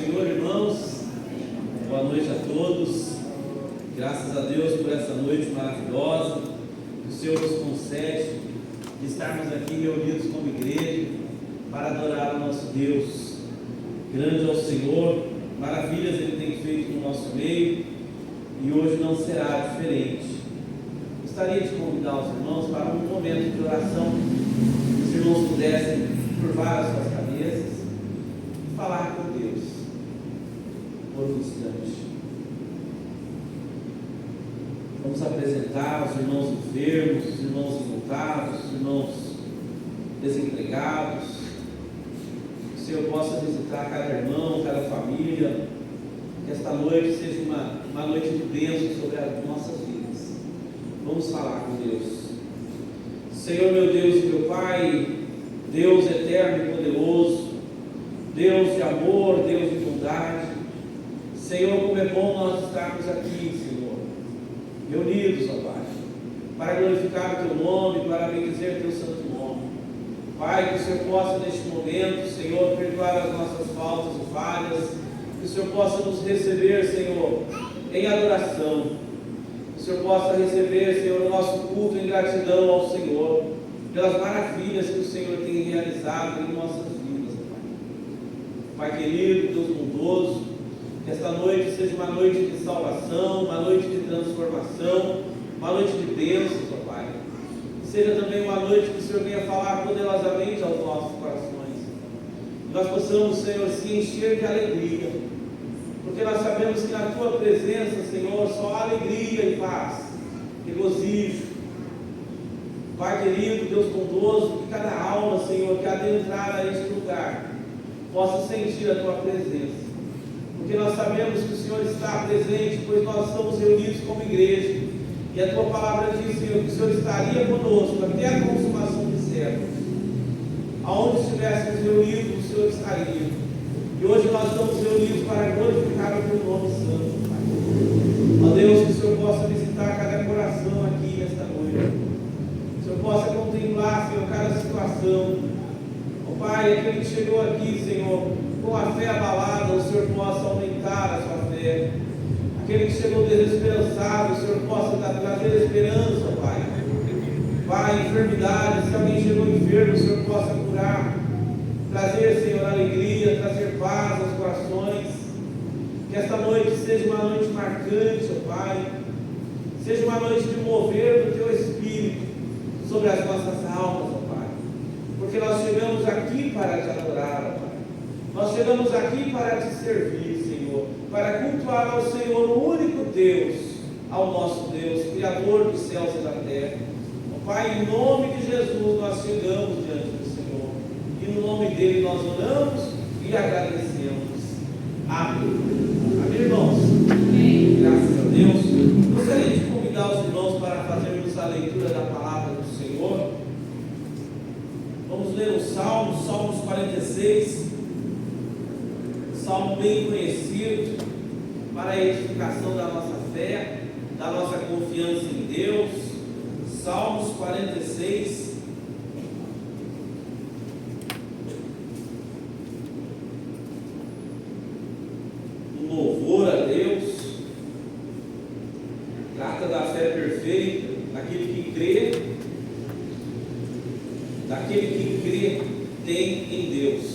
Senhor, irmãos. Boa noite a todos. Graças a Deus por essa noite maravilhosa. O Senhor nos concede de estarmos aqui reunidos como igreja para adorar o nosso Deus. Grande é o Senhor, maravilhas Ele tem feito no nosso meio e hoje não será diferente. Gostaria de convidar os irmãos para um momento de oração. Se os irmãos pudessem curvar as suas cabeças e falar com Deus por um instante. Vamos apresentar os irmãos enfermos, os irmãos enlutados, os irmãos desempregados. Que o Senhor possa visitar cada irmão, cada família. Que esta noite seja uma noite de bênção sobre as nossas vidas. Vamos falar com Deus. Senhor, meu Deus e meu Pai, Deus eterno e poderoso, Deus de amor, Deus de bondade. Senhor, como é bom nós estarmos aqui, Senhor, reunidos, ó Pai, para glorificar o Teu nome, para bendizer o Teu santo nome. Pai, que o Senhor possa neste momento, Senhor, perdoar as nossas faltas e falhas, que o Senhor possa nos receber, Senhor, em adoração, que o Senhor possa receber, Senhor, o nosso culto em gratidão ao Senhor, pelas maravilhas que o Senhor tem realizado em nossas vidas, Pai. Pai querido, Deus bondoso, que esta noite seja uma noite de salvação, uma noite de transformação, uma noite de bênçãos, ó Pai. Que seja também uma noite que o Senhor venha falar poderosamente aos nossos corações. Que nós possamos, Senhor, se encher de alegria, porque nós sabemos que na Tua presença, Senhor, só há alegria e paz, regozijo. Pai querido, Deus bondoso, que cada alma, Senhor, que adentrar a este lugar, possa sentir a Tua presença. Porque nós sabemos que o Senhor está presente, pois nós estamos reunidos como igreja. E a Tua palavra diz, Senhor, que o Senhor estaria conosco até a consumação dos séculos. Aonde estivéssemos reunidos, o Senhor estaria. E hoje nós estamos reunidos para glorificar o Teu nome santo, Pai. Ó Deus, que o Senhor possa visitar cada coração aqui nesta noite. Que o Senhor possa contemplar, Senhor, cada situação. Ó Pai, aquele que chegou aqui, Senhor, com a fé abalada, o Senhor possa aumentar a sua fé. Aquele que chegou desesperançado, o Senhor possa trazer esperança, Pai. Pai, enfermidade, se alguém chegou enfermo, o Senhor possa curar. Trazer, Senhor, alegria, trazer paz aos corações. Que esta noite seja uma noite marcante, ó Pai. Seja uma noite de mover do Teu Espírito sobre as nossas almas, ó Pai. Porque nós chegamos aqui para Te adorar, ó Pai. Nós chegamos aqui para Te servir, Senhor, para cultuar ao Senhor, o único Deus, ao nosso Deus, Criador dos céus e da terra. Ó Pai, em nome de Jesus nós chegamos diante do Senhor, e no nome dEle nós oramos e agradecemos. Amém. Amém, irmãos? Amém. Graças a Deus. Gostaria de convidar os irmãos para fazermos a leitura da palavra do Senhor. Vamos ler o Salmos 46. Salmo bem conhecido para a edificação da nossa fé, da nossa confiança em Deus. Salmos 46. Um louvor a Deus. Trata da fé perfeita, daquele que crê, tem em Deus.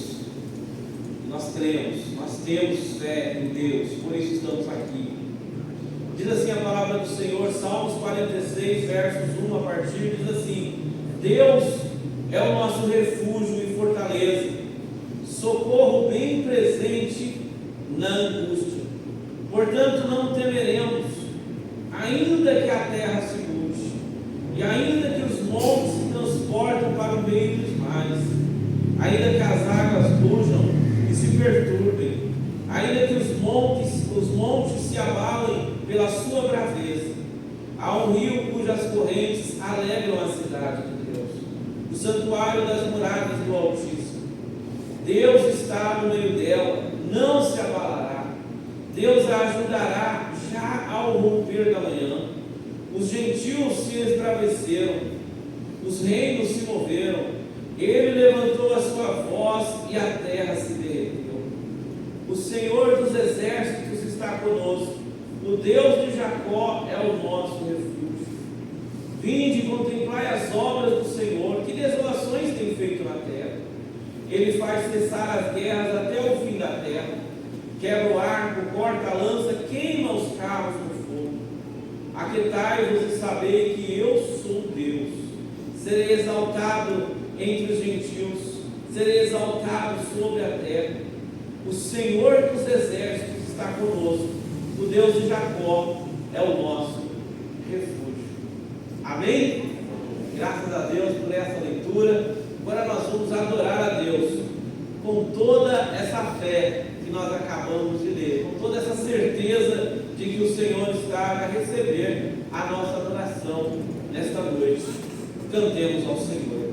Nós cremos, nós temos fé em Deus, por isso estamos aqui. Diz assim a palavra do Senhor, Salmos 46, versos 1 a partir, diz assim: Deus é o nosso refúgio e fortaleza, socorro bem presente na angústia. Portanto não temeremos, ainda que a terra se mude, e ainda que os montes se transportem para o meio dos mares, ainda que as águas rujam e se perturbem, ainda que os montes se abalem pela sua braveza. Há um rio cujas correntes alegram a cidade de Deus, o santuário das muralhas do Altíssimo. Deus está no meio dela, não se abalará. Deus a ajudará já ao romper da manhã. Os gentios se esbraveceram, os reinos se moveram. Ele levantou a sua voz e a terra se derreteu. O Senhor dos exércitos está conosco. O Deus de Jacó é o nosso refúgio. Vinde e contemplai as obras do Senhor, que desolações tem feito na terra. Ele faz cessar as guerras até o fim da terra. Quebra o arco, corta a lança, queima os carros no fogo. Aquietai-vos e sabei que eu sou Deus. Serei exaltado entre os gentios, serei exaltado sobre a terra. O Senhor dos exércitos está conosco. O Deus de Jacó é o nosso refúgio. Amém? Graças a Deus por essa leitura. Agora nós vamos adorar a Deus com toda essa fé que nós acabamos de ler, com toda essa certeza de que o Senhor está a receber a nossa adoração nesta noite. Cantemos ao Senhor.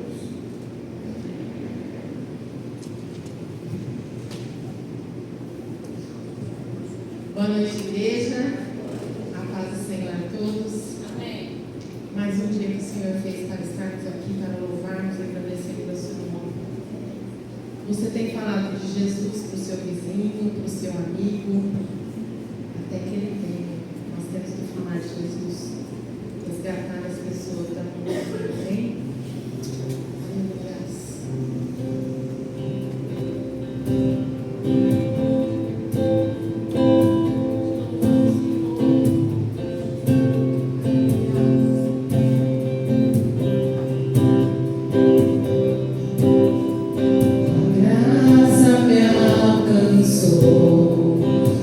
Boa noite, igreja. A paz do Senhor a todos. Amém. Mais um dia que o Senhor fez para estarmos aqui, para louvarmos e agradecermos ao seu nome. Você tem falado de Jesus para o seu vizinho, para o seu amigo, até que ele tenha. Nós temos que falar de Jesus, resgatar as pessoas da mundo. Amém? Aleluia.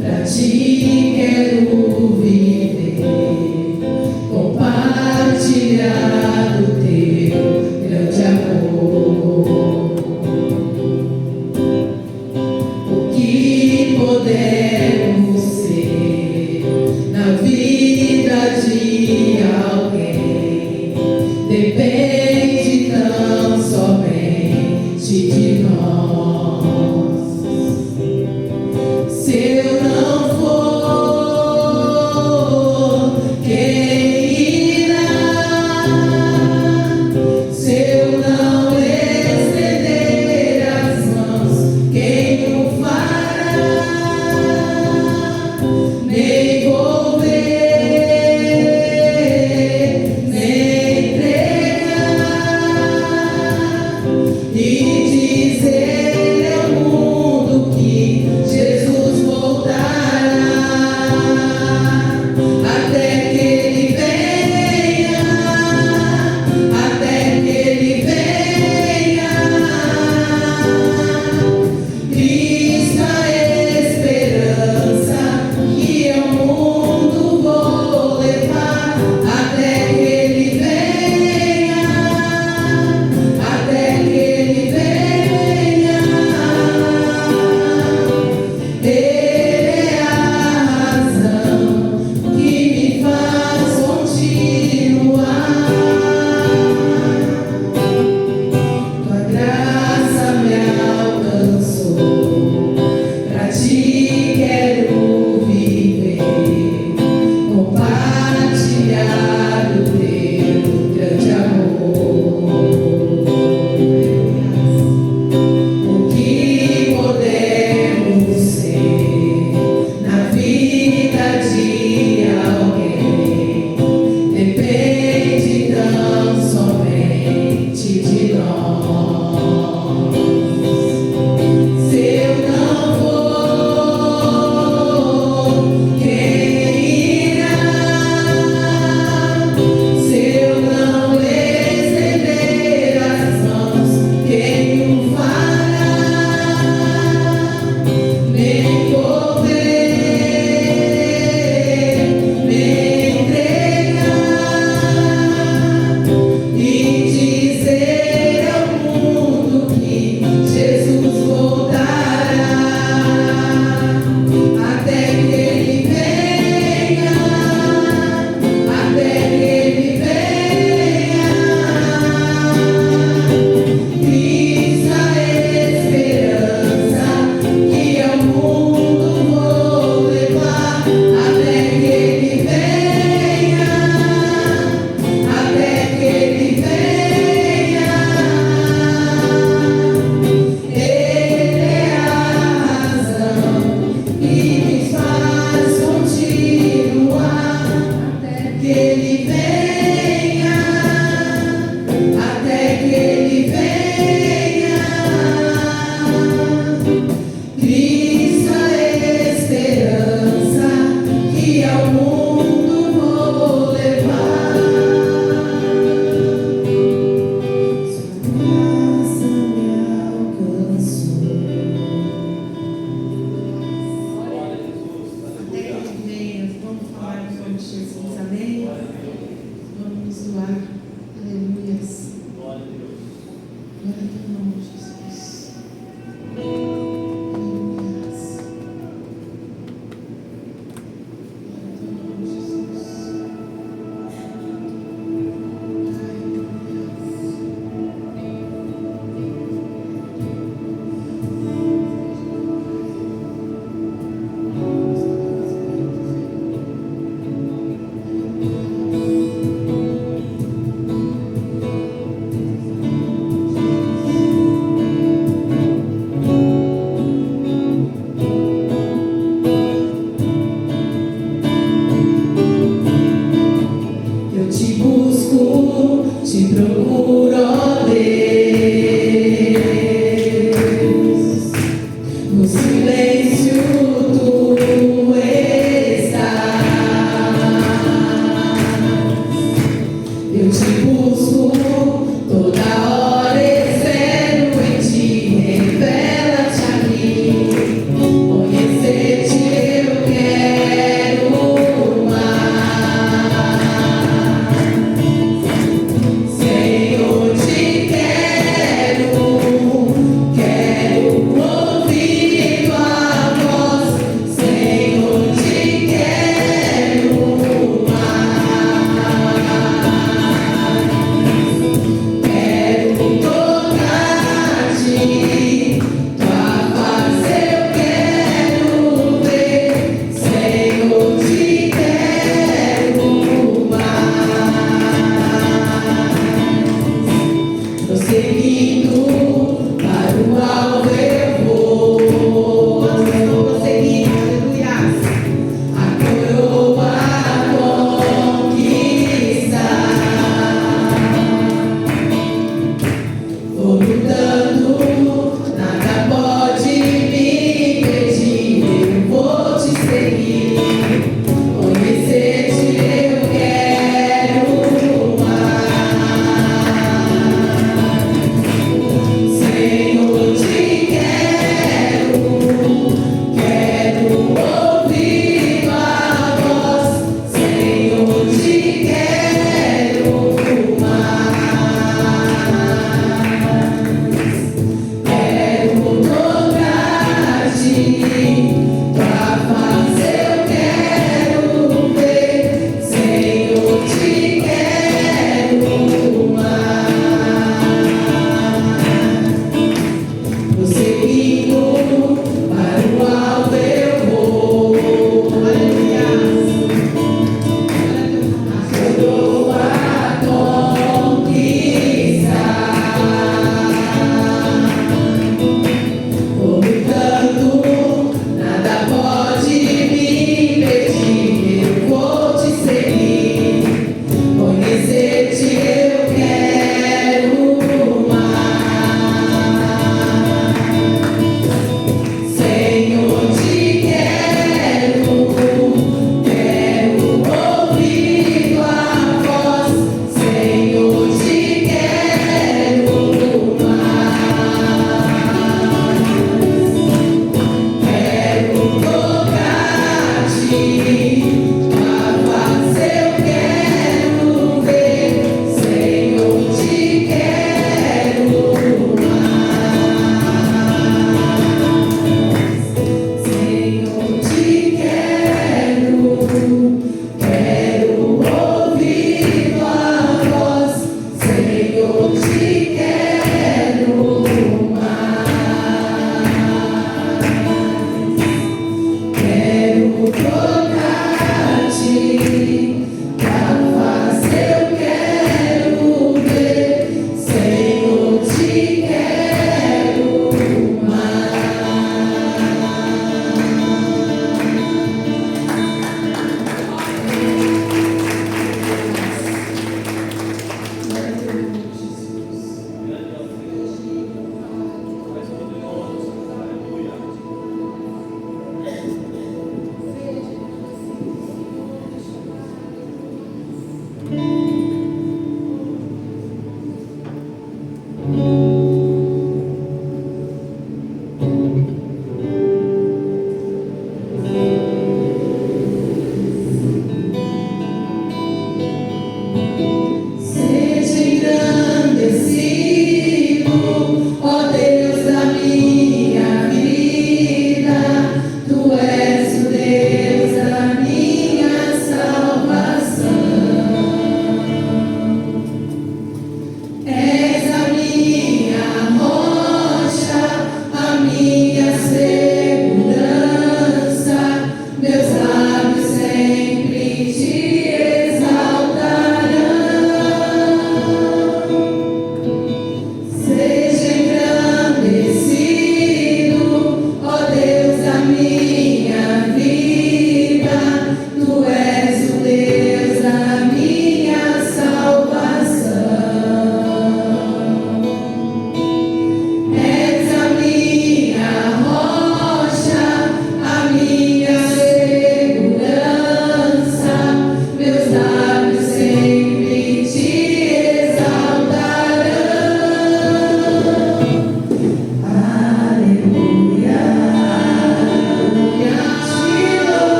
Pra ti quero viver, com paz.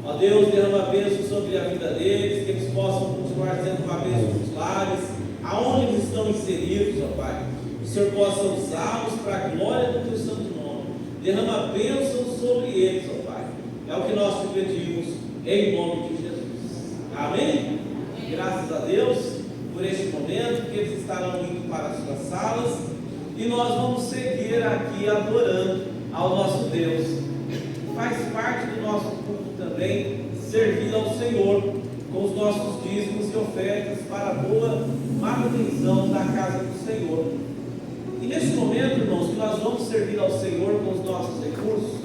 Ó Deus, derrama a bênção sobre a vida deles, que eles possam continuar sendo uma bênção nos lares, aonde eles estão inseridos, ó Pai. O Senhor possa usá-los para a glória do Teu santo nome. Derrama a bênção sobre eles, ó Pai. É o que nós te pedimos, em nome de Jesus. Amém? Graças a Deus por este momento, que eles estarão indo para as suas salas, e nós vamos seguir aqui adorando ao nosso Deus. Faz parte do nosso culto também servir ao Senhor com os nossos dízimos e ofertas para a boa manutenção da casa do Senhor. E nesse momento, irmãos, que nós vamos servir ao Senhor com os nossos recursos,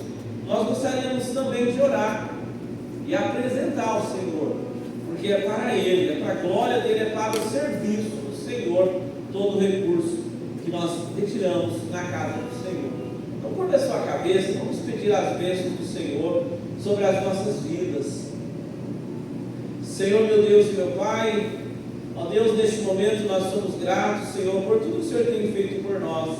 nós gostaríamos também de orar e apresentar ao Senhor, porque é para Ele, é para a glória dEle, é para o serviço do Senhor, todo o recurso que nós retiramos na casa do Senhor. Então, curva a sua cabeça, vamos pedir as bênçãos do Senhor sobre as nossas vidas. Senhor, meu Deus e meu Pai, ó Deus, neste momento nós somos gratos, Senhor, por tudo que o Senhor tem feito por nós,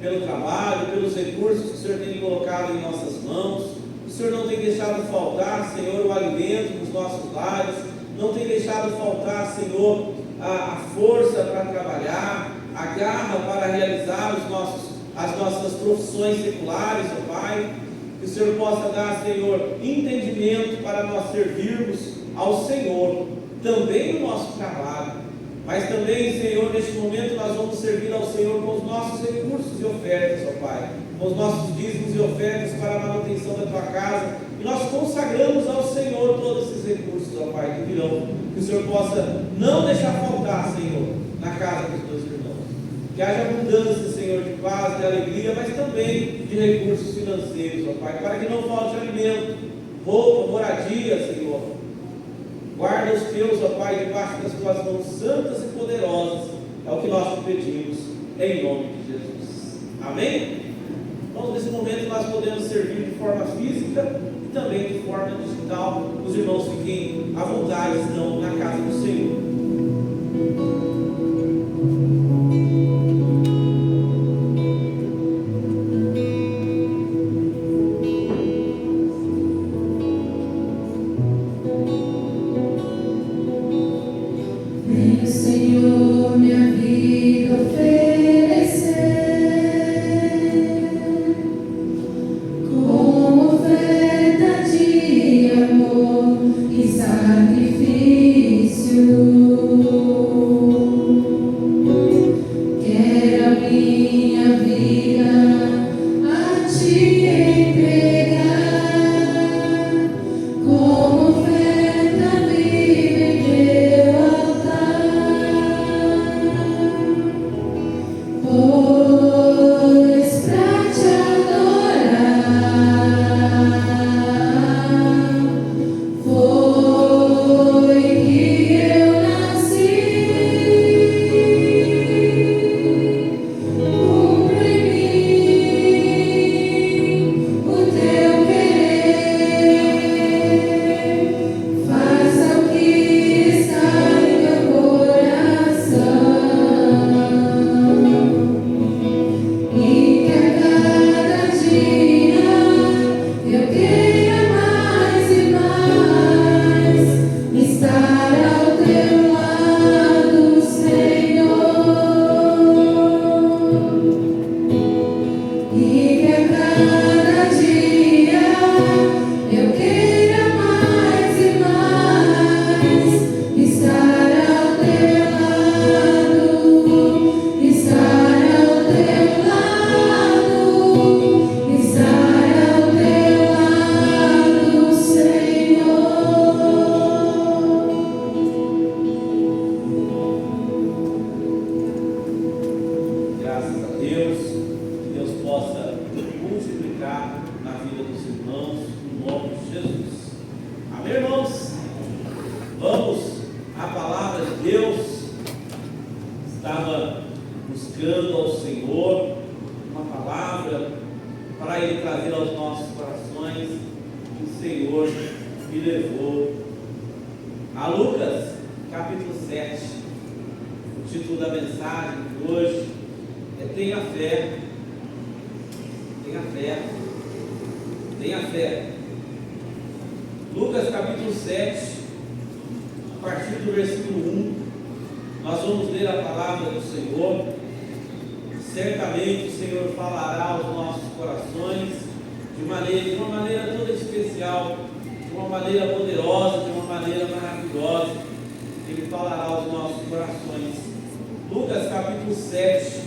pelo trabalho, pelos recursos que o Senhor tem colocado em nossas mãos. O Senhor não tem deixado faltar, Senhor, o alimento nos nossos lares, não tem deixado faltar, Senhor, a força para trabalhar, a garra para realizar as nossas profissões seculares, ó Pai. Que o Senhor possa dar, Senhor, entendimento para nós servirmos ao Senhor, também no nosso trabalho, mas também, Senhor, neste momento nós vamos servir ao Senhor com os nossos recursos e ofertas, ó Pai, com os nossos dízimos e ofertas para a manutenção da Tua casa, e nós consagramos ao Senhor todos esses recursos, ó Pai, que virão, que o Senhor possa não deixar faltar, Senhor, na casa dos Teus irmãos. Que haja abundância, Senhor, de paz, de alegria, mas também de recursos financeiros, ó Pai, para que não falte alimento, roupa, moradia, Senhor. Guarda os Teus, ó Pai, debaixo das Tuas mãos santas e poderosas. É o que nós te pedimos, em nome de Jesus. Amém? Então, nesse momento, nós podemos servir de forma física e também de forma digital. Os irmãos fiquem à vontade, estão na casa do Senhor. Senhor, minha vida oferecer como oferta de amor e sacrifício. Quero a minha vida a te entregar como oferta viva em teu altar. Pois pra te adorar foi que eu nasci. Cumpre em mim o teu querer, faça o que está em teu coração. E que a cada dia eu queira mais e mais estar ao teu lado, Senhor. E que a cada dia eu queira mais e mais estar ao teu lado, estar ao teu lado, estar ao teu lado, Senhor. Graças a Deus, que Deus possa multiplicar na vida dos irmãos, no nome de Jesus. Amém, irmãos? Vamos à palavra de Deus. Estava buscando ao Senhor uma palavra para Ele trazer aos nossos corações. E o Senhor me levou a Lucas, capítulo 7. O título da mensagem de hoje é Tenha Fé. Tenha fé. Tenha fé. Lucas capítulo 7, a partir do versículo 1, nós vamos ler a palavra do Senhor. Certamente o Senhor falará aos nossos corações de uma maneira toda especial, de uma maneira poderosa, de uma maneira maravilhosa. Ele falará aos nossos corações. Lucas capítulo 7,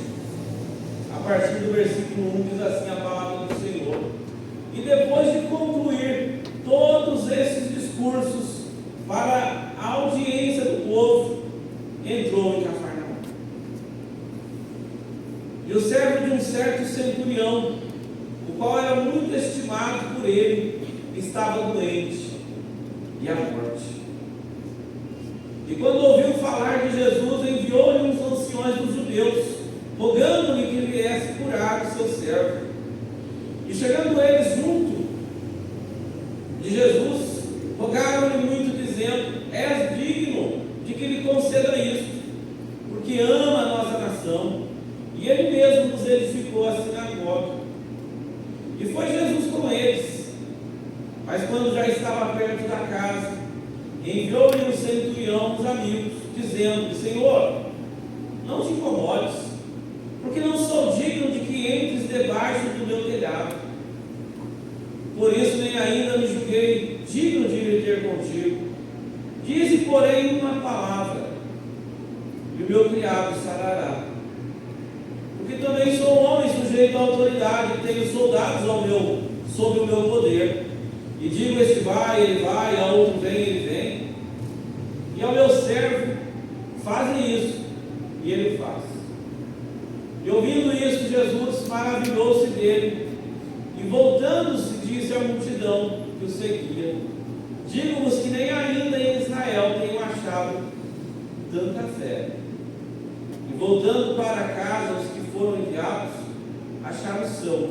a partir do versículo 1, diz assim a palavra do Senhor: e depois de concluir todos esses discursos para a audiência do povo, entrou em Cafarnaum. E o servo de um certo centurião, o qual era muito estimado por ele, estava doente e à morte. E quando ouviu falar de Jesus, enviou-lhe uns anciões dos judeus, rogando-lhe que viesse curar o seu servo. E chegando eles junto de Jesus, rogaram-lhe muito, dizendo: és digno de que lhe conceda isto, porque ama a nossa nação. E ele mesmo nos edificou a sinagoga. E foi Jesus com eles. Mas quando já estava perto da casa, enviou-lhe o centurião os amigos, dizendo: Senhor, não te incomodes, porque não sou digno de que entres debaixo do meu telhado. Por isso nem ainda me julguei digno de ir ter contigo. Dize, porém, uma palavra, e o meu criado sarará. Porque também sou um homem sujeito à autoridade, e tenho soldados sob o meu poder. E digo: este vai, ele vai, a outro vem, ele vem. E ao meu servo, faze isso, e ele faz. E ouvindo isso, Jesus maravilhou-se dele, e voltando-se, disse à multidão que o seguia: digo-vos que nem ainda em Israel tenho achado tanta fé. E voltando para casa, os que foram enviados acharam são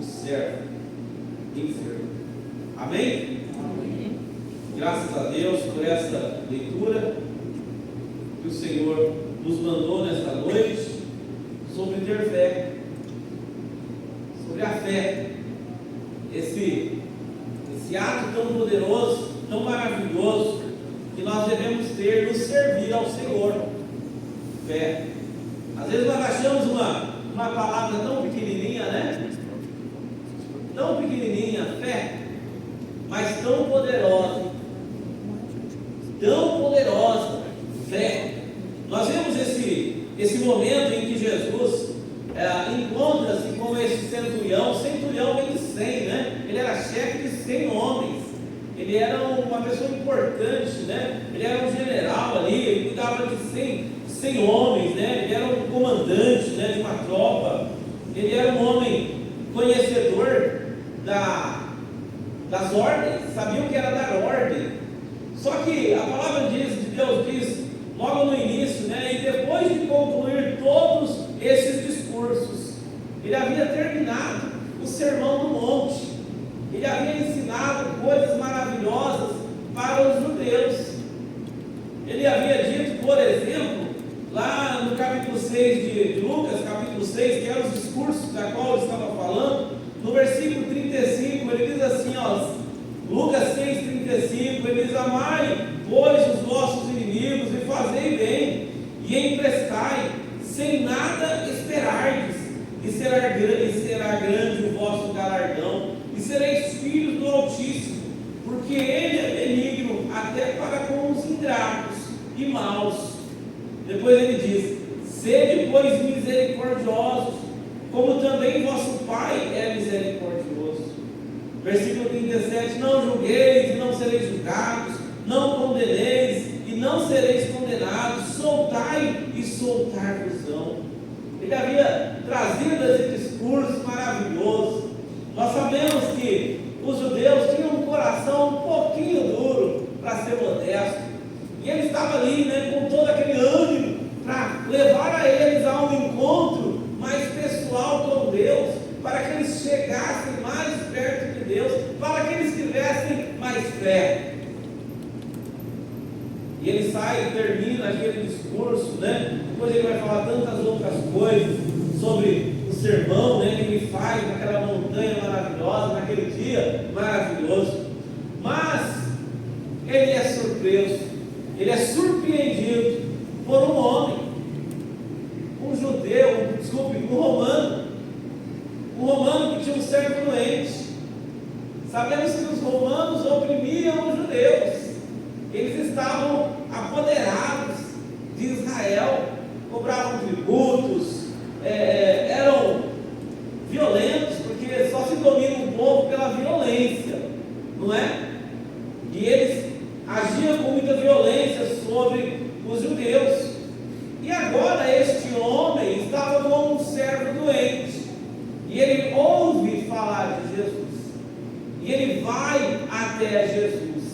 o servo enfermo. Amém? Amém. Graças a Deus por essa leitura que o Senhor nos mandou nesta noite sobre ter fé, sobre a fé, esse ato tão poderoso, tão maravilhoso que nós devemos ter no servir ao Senhor. Fé. Às vezes nós achamos uma palavra tão pequenininha, né? Tão pequenininha, fé, mas tão poderosa. Tão poderosa, fé. Nós vemos esse momento em que Jesus encontra-se com esse centurião. O centurião vem de 100, né? Ele era chefe de 100 homens. Ele era uma pessoa importante, né? Ele era um general ali, ele cuidava de 100 homens, né? Ele era um comandante, né, de uma tropa. Ele era um homem conhecedor das ordens, sabia o que era dar ordem. Só que a palavra de Deus diz logo no início, né? E depois de concluir todos esses discursos, ele havia terminado o sermão do monte. Ele havia ensinado coisas maravilhosas para os judeus. Ele havia dito, por exemplo, lá no capítulo 6 de Lucas, capítulo 6, que eram os discursos da qual ele estava falando, no versículo 35, ele diz assim, ó, Lucas 6,35, ele diz: amai, pois, os vossos inimigos, e fazei bem, e emprestai, sem nada esperardes, e será grande o vosso galardão, e sereis filhos do Altíssimo, porque Ele é benigno até para com os ingratos e maus. Depois ele diz: sede, pois, misericordiosos, como também vosso Pai é misericordioso. Versículo 37, não julgueis e não sereis julgados, não condeneis e não sereis condenados, soltai e soltar-vos-ão. Ele havia trazido esse discurso maravilhoso. Nós sabemos que os judeus tinham um coração um pouquinho duro, para ser modesto, e ele estava ali, né, com todo aquele ânimo para levar a eles a um encontro mais pessoal com Deus, para que eles chegassem mais perto de Deus, para que eles tivessem mais fé. E ele sai e termina aquele discurso, né? Depois ele vai falar tantas outras coisas sobre o sermão, né, que ele faz naquela montanha maravilhosa, naquele dia maravilhoso. Mas ele é surpreso, ele é surpreendido por um homem, um judeu, desculpe, um romano que tinha um servo doente. Sabemos que os romanos oprimiam os judeus, eles estavam apoderados de Israel, cobravam tributos, eram violentos, porque só se domina um povo pela violência, não é? E eles agiam com muita violência sobre os judeus. E agora este homem estava com um servo doente, e ele ouve falar de Jesus, e ele vai até Jesus,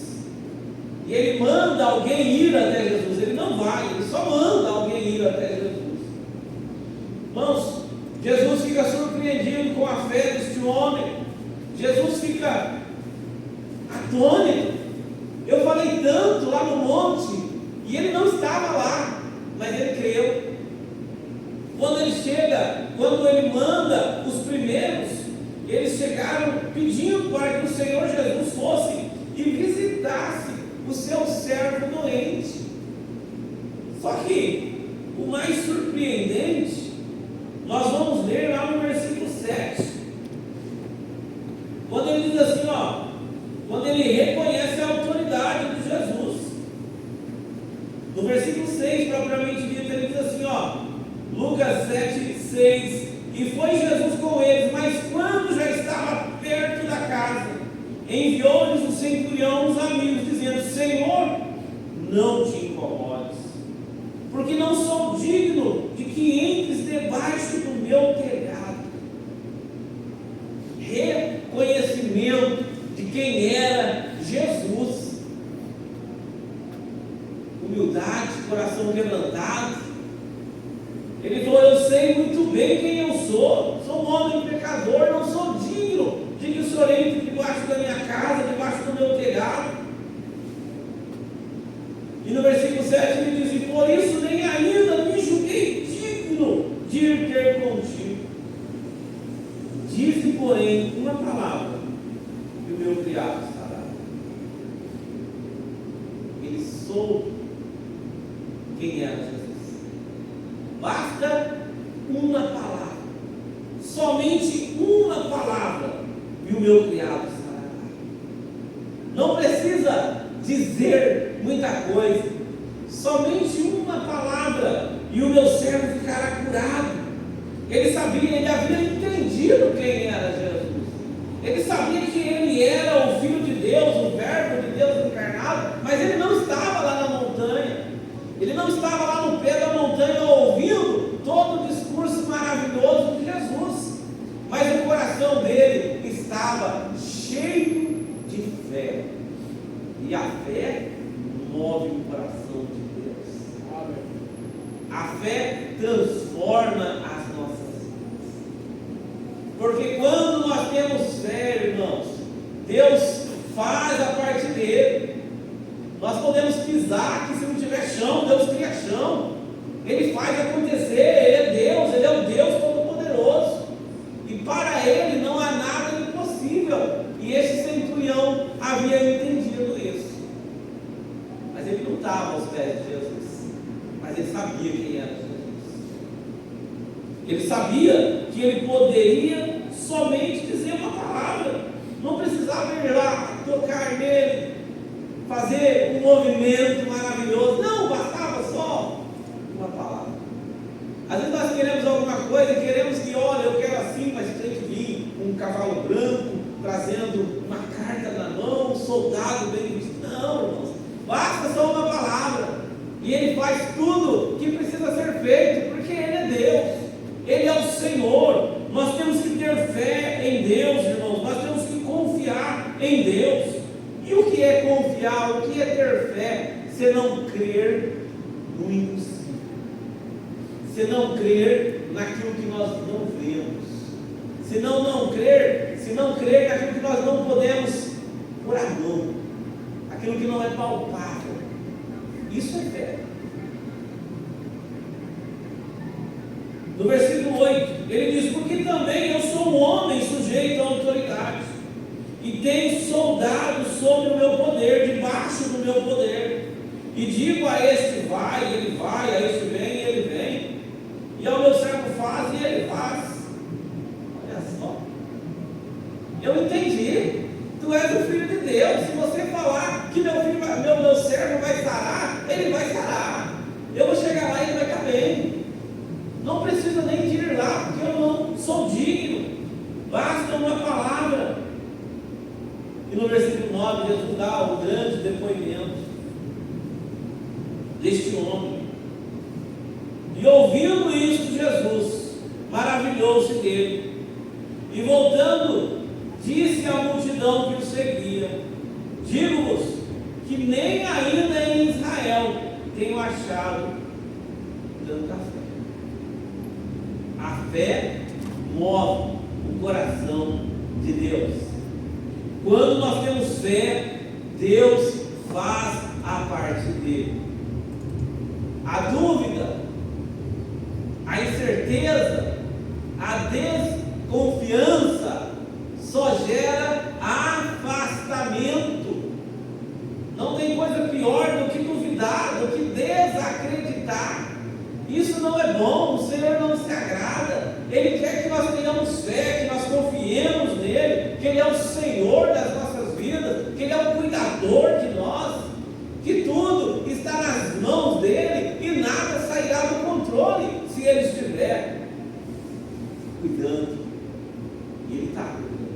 e ele manda alguém ir até Jesus. Ele não vai, ele só manda alguém ir até Jesus. Irmãos, Jesus fica surpreendido com a fé deste homem. Jesus fica atônito. Eu falei tanto lá no monte, e ele não estava lá, mas ele creu. Quando ele chega, quando ele manda os primeiros, eles chegaram pedindo para que o Senhor Jesus fosse e visitasse o seu servo doente. Só que o mais surpreendente, nós vamos ler lá no versículo 7, quando ele diz assim, quando ele reconhece a autoridade de Jesus. No versículo 6, propriamente dito, ele diz assim, Lucas 7, 6, e foi Jesus com eles, mas quando já estava perto da casa, enviou-lhes o centurião os amigos, dizendo: Senhor, não te incomodes, porque não sou digno de que entres debaixo do meu telhado. Reconhecimento de quem era Jesus, humildade, coração quebrantado. Ele falou: eu sei muito bem quem eu sou um homem pecador, não sou digno de que o Senhor entre debaixo da minha casa, debaixo do meu telhado. E no versículo 7 ele diz: e por isso nem ainda me julguei digno de ir ter contigo. Dize, porém, uma palavra, e o meu criado estará. Ele soube quem era Jesus. Basta uma palavra, somente uma palavra, e o meu criado estará. Não precisa dizer muita coisa, somente uma palavra, e o meu servo ficará curado. Ele sabia, ele havia entendido quem era Jesus, ele sabia que ele era o Filho de Deus, o Verbo de Deus encarnado, mas ele não estava lá na montanha. Ele não estava lá no pé da montanha ouvindo todo o discurso maravilhoso de Jesus, mas o coração dele estava cheio de fé, e a fé move o coração de Deus. Amém. A fé transforma as nossas vidas, porque quando nós temos fé, irmãos, Deus faz a parte dele. Nós podemos pisar aqui, se não tiver chão, Deus cria chão. Ele faz acontecer, Ele é Deus, Ele é o Deus Todo-Poderoso. E para Ele não há nada impossível. E este centurião havia entendido isso. Mas ele não estava aos pés de Jesus. Mas ele sabia quem era Jesus. Ele sabia que ele poderia somente dizer uma palavra. Não precisava ir lá, tocar nele, fazer um movimento maravilhoso. Não, bastava só uma palavra. Às vezes nós queremos alguma coisa e queremos que, olha, eu quero assim, mas tem que vir um cavalo branco, trazendo uma carta na mão, um soldado bem vestido. Não, irmãos, basta só uma palavra, e Ele faz tudo que precisa ser feito, porque Ele é Deus, Ele é o Senhor. Nós temos que ter fé em Deus, irmãos, nós temos que confiar em Deus. E o que é confiar, o que é ter fé? Se não crer no impossível, se não crer naquilo que nós não vemos, se não crer naquilo que nós não podemos pôr a mão, aquilo que não é palpável. Isso é fé. No versículo 8, ele diz: porque também eu sou um homem sujeito a autoridade, e tenho soldados sobre o meu poder, debaixo do meu poder, e digo a este vai, ele vai, a este vem, ele vem, e ao meu servo faz, e ele faz. Olha só, eu entendi, tu és o filho de Deus. Se você falar que meu servo vai sarar, ele vai sarar, eu vou chegar lá e ele vai estar bem, não precisa nem de ir lá, porque eu não sou digno, basta uma palavra. E no versículo 9, Jesus dá o grande depoimento deste homem. E ouvindo isto, Jesus maravilhou-se dele. E voltando, disse à multidão que o seguia: digo-vos que nem ainda em Israel tenho achado tanta fé. A fé move o coração de Deus. Quando nós temos fé, Deus faz a parte dele. A dúvida, a incerteza, a desconfiança só gera afastamento. Não tem coisa pior do que duvidar, do que desacreditar. Isso não é bom, o Senhor não se agrada. Ele quer que nós tenhamos fé, que nós confiemos nele, que Ele é o Senhor das nossas vidas, que Ele é o cuidador de nós, que tudo está nas mãos dele e nada sairá do controle se Ele estiver cuidando. E Ele está cuidando.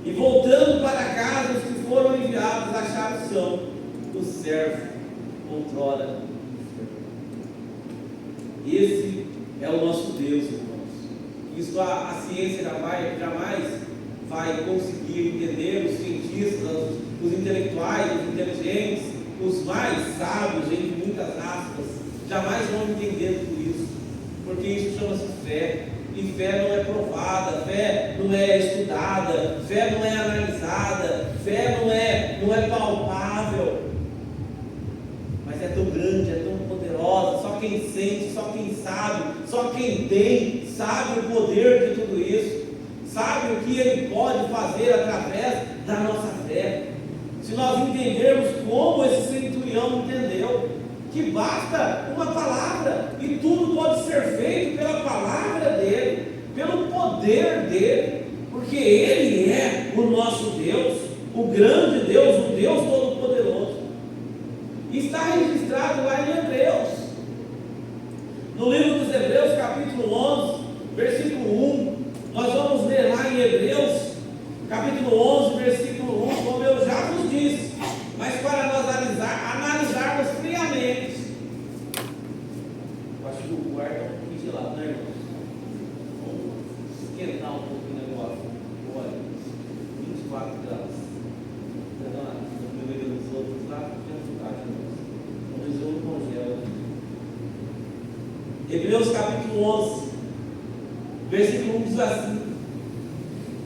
E voltando para casa, os que foram enviados acharam são o servo outrora. Esse é o nosso Deus, irmãos. Isso a ciência jamais vai conseguir entender. Os cientistas, os intelectuais, os inteligentes, os mais sábios, entre muitas aspas, jamais vão entender tudo isso, porque isso chama-se fé. E fé não é provada, fé não é estudada, fé não é analisada, fé não é palpável, mas é tão grande, é tão poderosa. Só quem sente, só quem sabe, só quem tem, sabe o poder de tudo isso, sabe o que Ele pode fazer através da nossa fé. Se nós entendermos como esse centurião entendeu, que basta uma palavra e tudo pode ser feito pela palavra dele, pelo poder dele, porque Ele é o nosso Deus, o grande Deus, o Deus Todo-Poderoso. Está registrado lá em Hebreus, no livro dos Hebreus, capítulo 11, versículo 1. Nós vamos ler lá em Hebreus, capítulo 11, versículo 1, como eu já vos disse, mas para nós analisarmos friamente. Eu acho que o ar está um pouquinho gelado, né, irmãos? Vamos esquentar um pouquinho o negócio. Olha, 24 graus. Perdão, no meio dos outros lá, talvez eu não congelo. Hebreus capítulo 11, versículo 1 diz assim: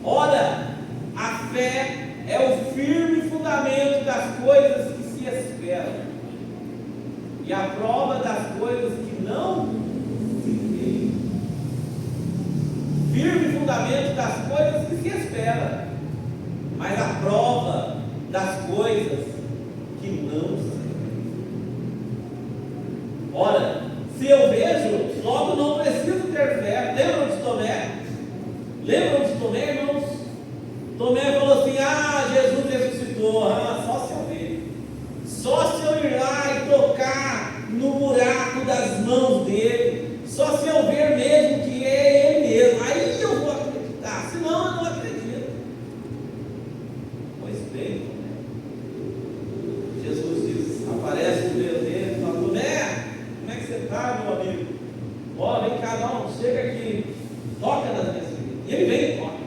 ora, a fé é o firme fundamento das coisas que se esperam e a prova das coisas que não se veem. Firme fundamento das coisas que se esperam, mas a prova das coisas que não se veem. Ora, se eu vejo, logo não preciso ter fé. Lembram de Tomé? Lembram de Tomé, irmãos? Tomé falou assim: Jesus ressuscitou, só se eu ver, só se eu ir lá e tocar no buraco das mãos dele, só se eu ver mesmo que é Ele mesmo, aí eu vou acreditar, senão eu não acredito. Pois bem, Tomé, Jesus diz, aparece no meio dele e fala: Tomé, como é que você está, meu amigo? Ó, vem cá, não, chega aqui, toca nas minhas vidas. E ele vem e toca.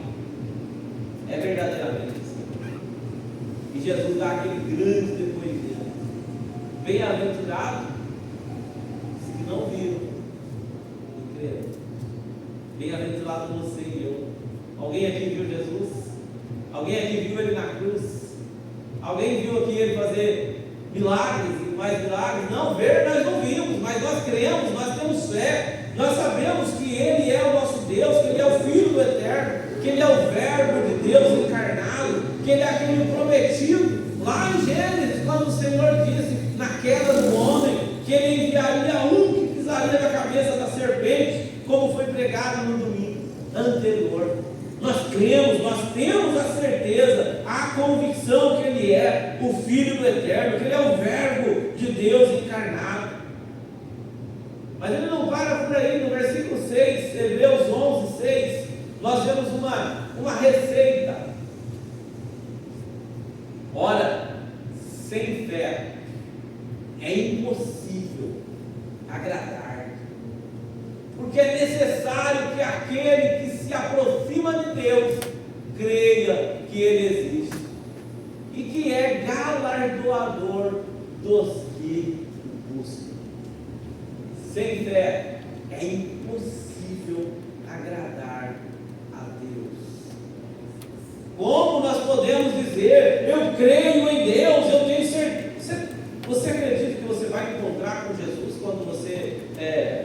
É verdadeiramente assim. E Jesus dá aquele grande depoimento: bem-aventurados os que não viram e creram. Bem-aventurado você e eu. Alguém aqui viu Jesus? Alguém aqui viu Ele na cruz? Alguém viu aqui Ele fazer milagres e mais milagres? Não, ver nós não vimos, mas nós cremos, nós temos fé. Nós sabemos que Ele é o nosso Deus, que Ele é o Filho do Eterno, que Ele é o Verbo de Deus encarnado, que Ele é aquele prometido. Lá em Gênesis, quando o Senhor disse na queda do homem, que Ele enviaria um que pisaria na cabeça da serpente, como foi pregado no domingo anterior. Nós cremos, nós temos a certeza, a convicção que Ele é o Filho do Eterno, que Ele é o Verbo de Deus encarnado. Mas Ele não para por aí. No versículo 6, Hebreus 11, 6, nós vemos uma receita. Ora, sem fé é impossível agradar, porque é necessário que aquele que se aproxima de Deus creia que Ele existe e que é galardoador dos que o buscam. Sem fé é impossível agradar a Deus. Como nós podemos dizer, eu creio em Deus, eu tenho certeza? Você acredita que você vai encontrar com Jesus quando você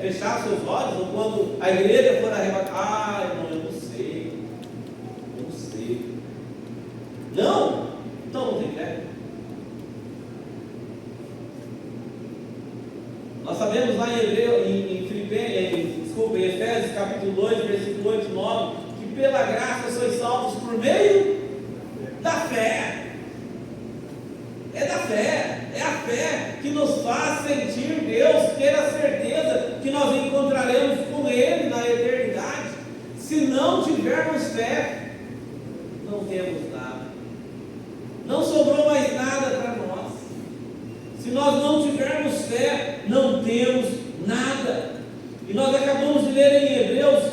fechar seus olhos, ou quando a igreja for arrebatada? Ah, irmão, eu não sei. Não? Então não tem fé. Nós sabemos lá em Efésios capítulo 2, versículo 8 e 9, que pela graça sois salvos por meio da fé. É da fé, é a fé que nos faz sentir Deus, ter a certeza que nós encontraremos com Ele na eternidade. Se não tivermos fé, não temos nada, não sobrou mais nada para nós. Se nós não tivermos fé, não temos nada. E nós acabamos de ler em Hebreus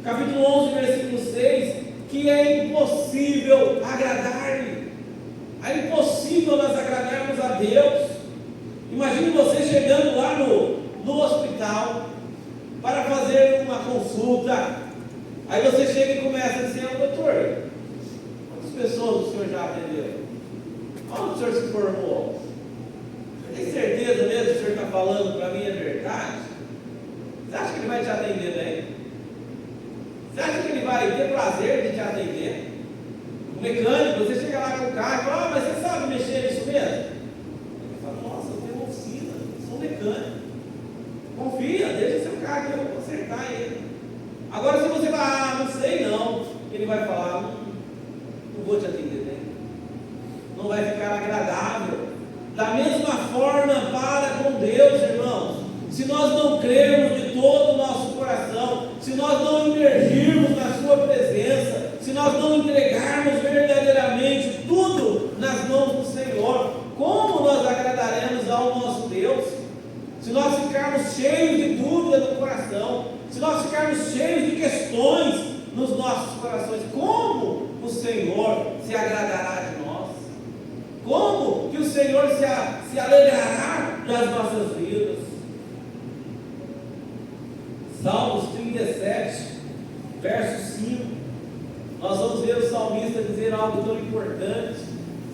capítulo 11, versículo 6, que é impossível agradar-lhe. É impossível nós agradarmos a Deus. Imagine você chegando lá no hospital para fazer uma consulta. Aí você chega e começa a dizer: doutor, quantas pessoas o senhor já atendeu? Onde o senhor se formou? Tem certeza mesmo que o senhor está falando para mim é verdade? Você acha que ele vai te atender bem? Você acha que ele vai ter prazer de te atender? O mecânico, você chega lá com o carro e fala: mas você sabe mexer nisso mesmo? Ele fala: nossa, eu tenho uma oficina, sou mecânico. Confia, deixa seu carro que eu vou consertar ele. Agora se você vai: não sei não, ele vai falar: não vou te atender bem. Não vai ficar agradável. Da mesma forma para com Deus, irmãos. Se nós não crermos de todo o nosso coração, se nós não imergirmos na sua presença, se nós não entregarmos verdadeiramente tudo nas mãos do Senhor, como nós agradaremos ao nosso Deus? Se nós ficarmos cheios de dúvida no coração, se nós ficarmos cheios de questões nos nossos corações, como o Senhor se agradará de nós? Como que o Senhor se alegrará das nossas vidas? Salmos 37, verso 5. Nós vamos ver o salmista dizer algo tão importante.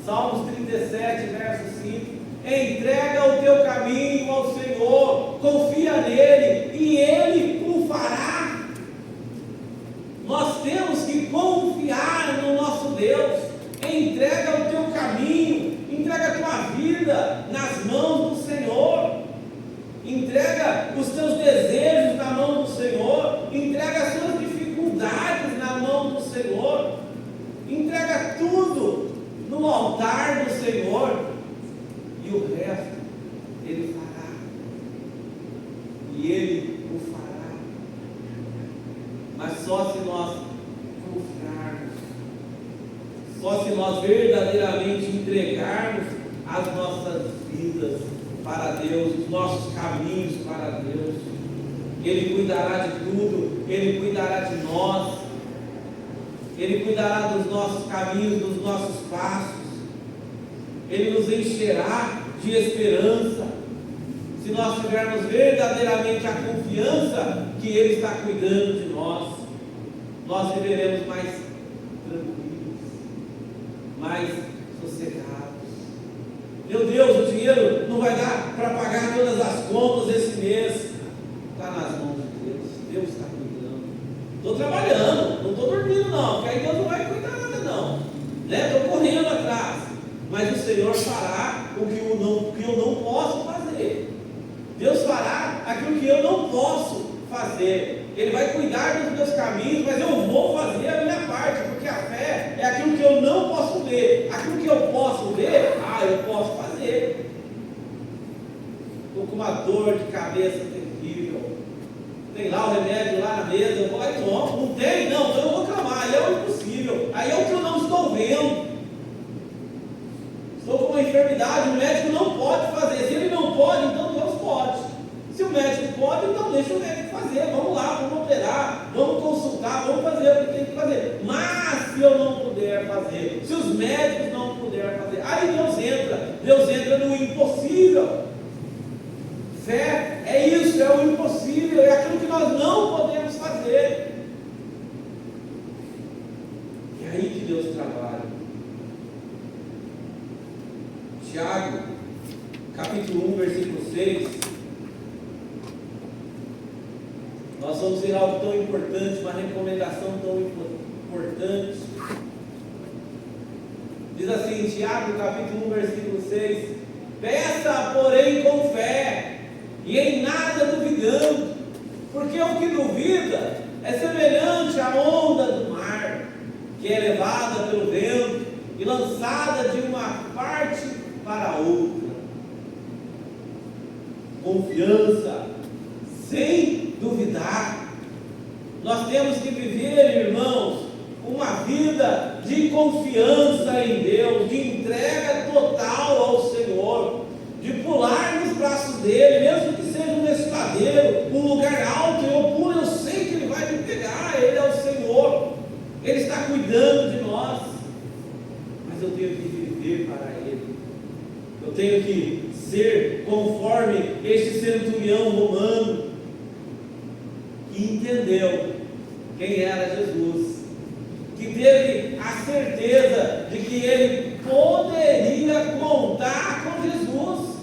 Salmos 37, verso 5. Entrega o teu caminho ao Senhor, confia nele e Ele o fará. Nós temos que confiar no nosso Deus. Entrega o teu caminho, entrega a tua vida nas mãos do Senhor. Entrega os teus desejos na mão do Senhor. Entrega as tuas dificuldades na mão do Senhor. Entrega tudo no altar do Senhor. E o resto Ele fará. E Ele o fará. Mas só se nós confiarmos, só se nós verdadeiramente entregarmos as nossas vidas para Deus, os nossos caminhos para Deus. Ele cuidará de tudo, Ele cuidará de nós, Ele cuidará dos nossos caminhos, dos nossos passos, Ele nos encherá de esperança. Se nós tivermos verdadeiramente a confiança que Ele está cuidando de nós, nós viveremos mais tranquilos, mais sossegados. Meu Deus, o dinheiro não vai dar para pagar todas as contas esse mês. Está nas mãos de Deus. Deus está cuidando. Estou trabalhando, não estou dormindo. dormindo não, porque aí Deus não vai cuidar nada não, né? Estou correndo atrás, mas o Senhor fará o que eu não posso fazer. Deus fará aquilo que eu não posso fazer. Ele vai cuidar dos meus caminhos, mas eu vou fazer a minha parte, porque a fé é aquilo que eu não posso ver. Aquilo que eu posso ver, eu posso fazer. Estou com uma dor de cabeça terrível, tem lá o remédio lá na mesa, eu vou lá e tomo. Não tem? Não, então eu vou clamar. Aí é o impossível, aí é o que eu não estou vendo. Estou com uma enfermidade, o médico não pode fazer. Se ele não pode, então Deus pode. Se o médico pode, então deixa o médico fazer. Vamos lá, vamos operar, vamos consultar, vamos fazer o que tem que fazer. Mas se eu não puder fazer, se os médicos não puderem fazer, aí Deus entra no impossível. Fé é isso, é o impossível, é aquilo que nós não podemos fazer. É aí que Deus trabalha. Tiago, capítulo 1, versículo 6. Nós vamos ver algo tão importante, uma recomendação tão importante. Diz assim, Tiago, capítulo 1, versículo 6: peça, porém, com fé, e em nada duvidando, porque o que duvida é semelhante à onda do mar, que é levada pelo vento e lançada de uma parte para outra. Confiança, sem duvidar. Nós temos que viver, irmãos, uma vida de confiança em Deus, de entrega total ao Senhor, de pular nos braços dele, mesmo que seja um escadeiro, um lugar alto, eu pulo, eu sei que ele vai me pegar. Ele é o Senhor, ele está cuidando de nós, mas eu tenho que viver para ele. Eu tenho que ser conforme este centurião romano, que entendeu quem era Jesus, que teve a certeza de que ele poderia contar com Jesus,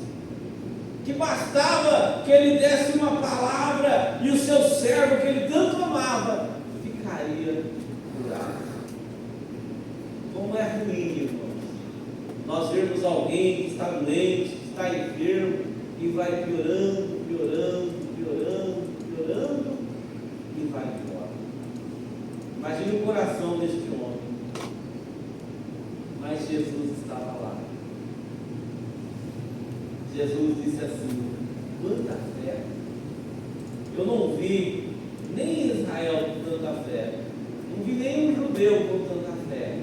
que bastava que ele desse uma palavra e o seu servo, que ele tanto amava, ficaria curado. Como é ruim, irmãos, nós vermos alguém que está doente, que está enfermo, e vai piorando, piorando, piorando, piorando, e vai embora. Imagine o coração deste homem. Mas Jesus estava lá. Jesus disse assim: quanta fé! Eu não vi nem em Israel com tanta fé, não vi nem um judeu com tanta fé,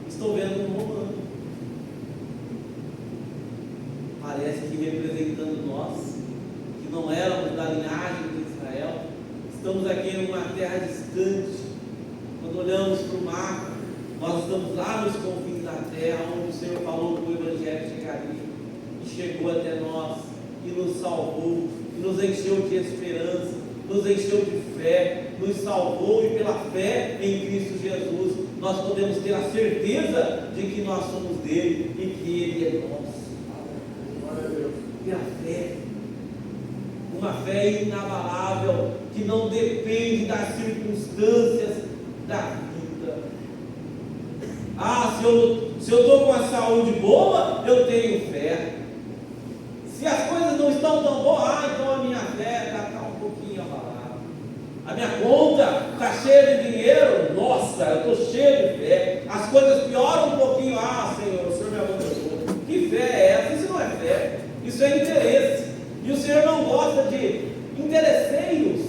estou vendo um romano. Parece que representando nós, que não éramos da linhagem de Israel, estamos aqui em uma terra distante. Quando olhamos para o mapa, nós estamos lá nos confins da terra, onde o Senhor falou que o Evangelho chegaria, e chegou até nós, e nos salvou, e nos encheu de esperança, nos encheu de fé, nos salvou, e pela fé em Cristo Jesus, nós podemos ter a certeza de que nós somos dele, e que ele é nosso. Pela fé, uma fé inabalável, que não depende das circunstâncias da vida. Se eu estou com a saúde boa, eu tenho fé. Se as coisas não estão tão boas, então a minha fé está um pouquinho abalada. A minha conta está cheia de dinheiro, nossa, eu estou cheio de fé. As coisas pioram um pouquinho, Senhor, o Senhor me abandonou. Que fé é essa? Isso não é fé, isso é interesse. E o Senhor não gosta de interesseiros,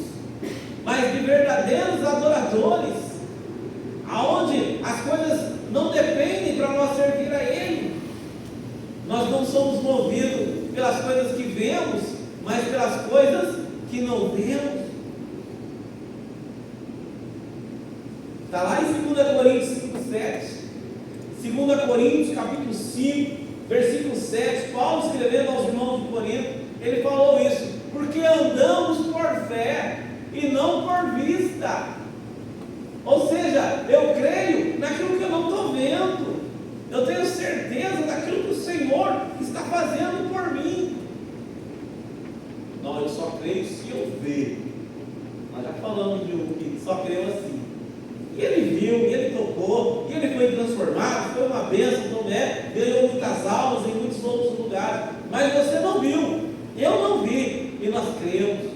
mas de verdadeiros adoradores, aonde as coisas não dependem para nós servir a Ele. Nós não somos movidos pelas coisas que vemos, mas pelas coisas que não vemos. Está lá em 2 Coríntios 5,7. 2 Coríntios capítulo 5, versículo 7, Paulo escrevendo aos irmãos de Corinto, ele falou isso: porque andamos por fé e não por vista. Ou seja, eu creio naquilo que eu não estou vendo, eu tenho certeza daquilo que o Senhor está fazendo por mim. Não, eu só creio se eu ver. Nós já falamos de um que só creu assim. e ele viu, e ele tocou, e ele foi transformado, foi uma bênção, Tomé ganhou muitas almas em muitos outros lugares, mas você não viu, eu não vi, e nós cremos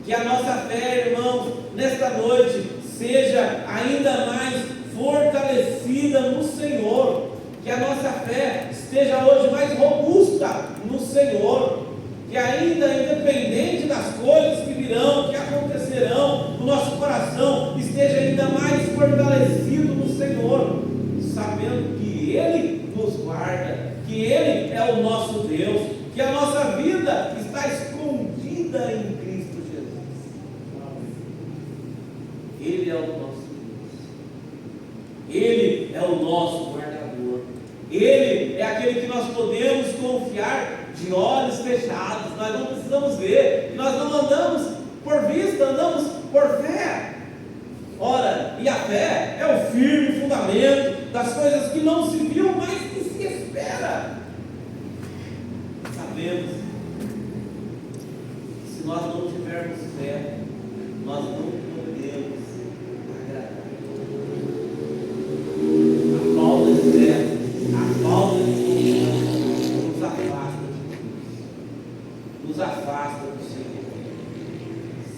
que a nossa fé, irmãos, nesta noite, seja ainda mais fortalecida no Senhor, que a nossa fé esteja hoje mais robusta no Senhor, que ainda independente das coisas que virão, que acontecerão, o nosso coração esteja ainda mais fortalecido no Senhor, sabendo que Ele nos guarda, que Ele é o nosso Deus, que a nossa vida está escondida em Cristo Jesus. Ele é o nosso Deus, Ele é o nosso guardador, Ele é aquele que nós podemos confiar de olhos fechados. Nós não precisamos ver, nós não andamos por vista, andamos por fé. Ora, e a fé é o firme fundamento das coisas que não se viu, mas que se espera. Sabemos que se nós não tivermos fé, nós não podemos agradar. A falta de fé, a falta de confiança nos afasta de Deus, nos afasta do Senhor.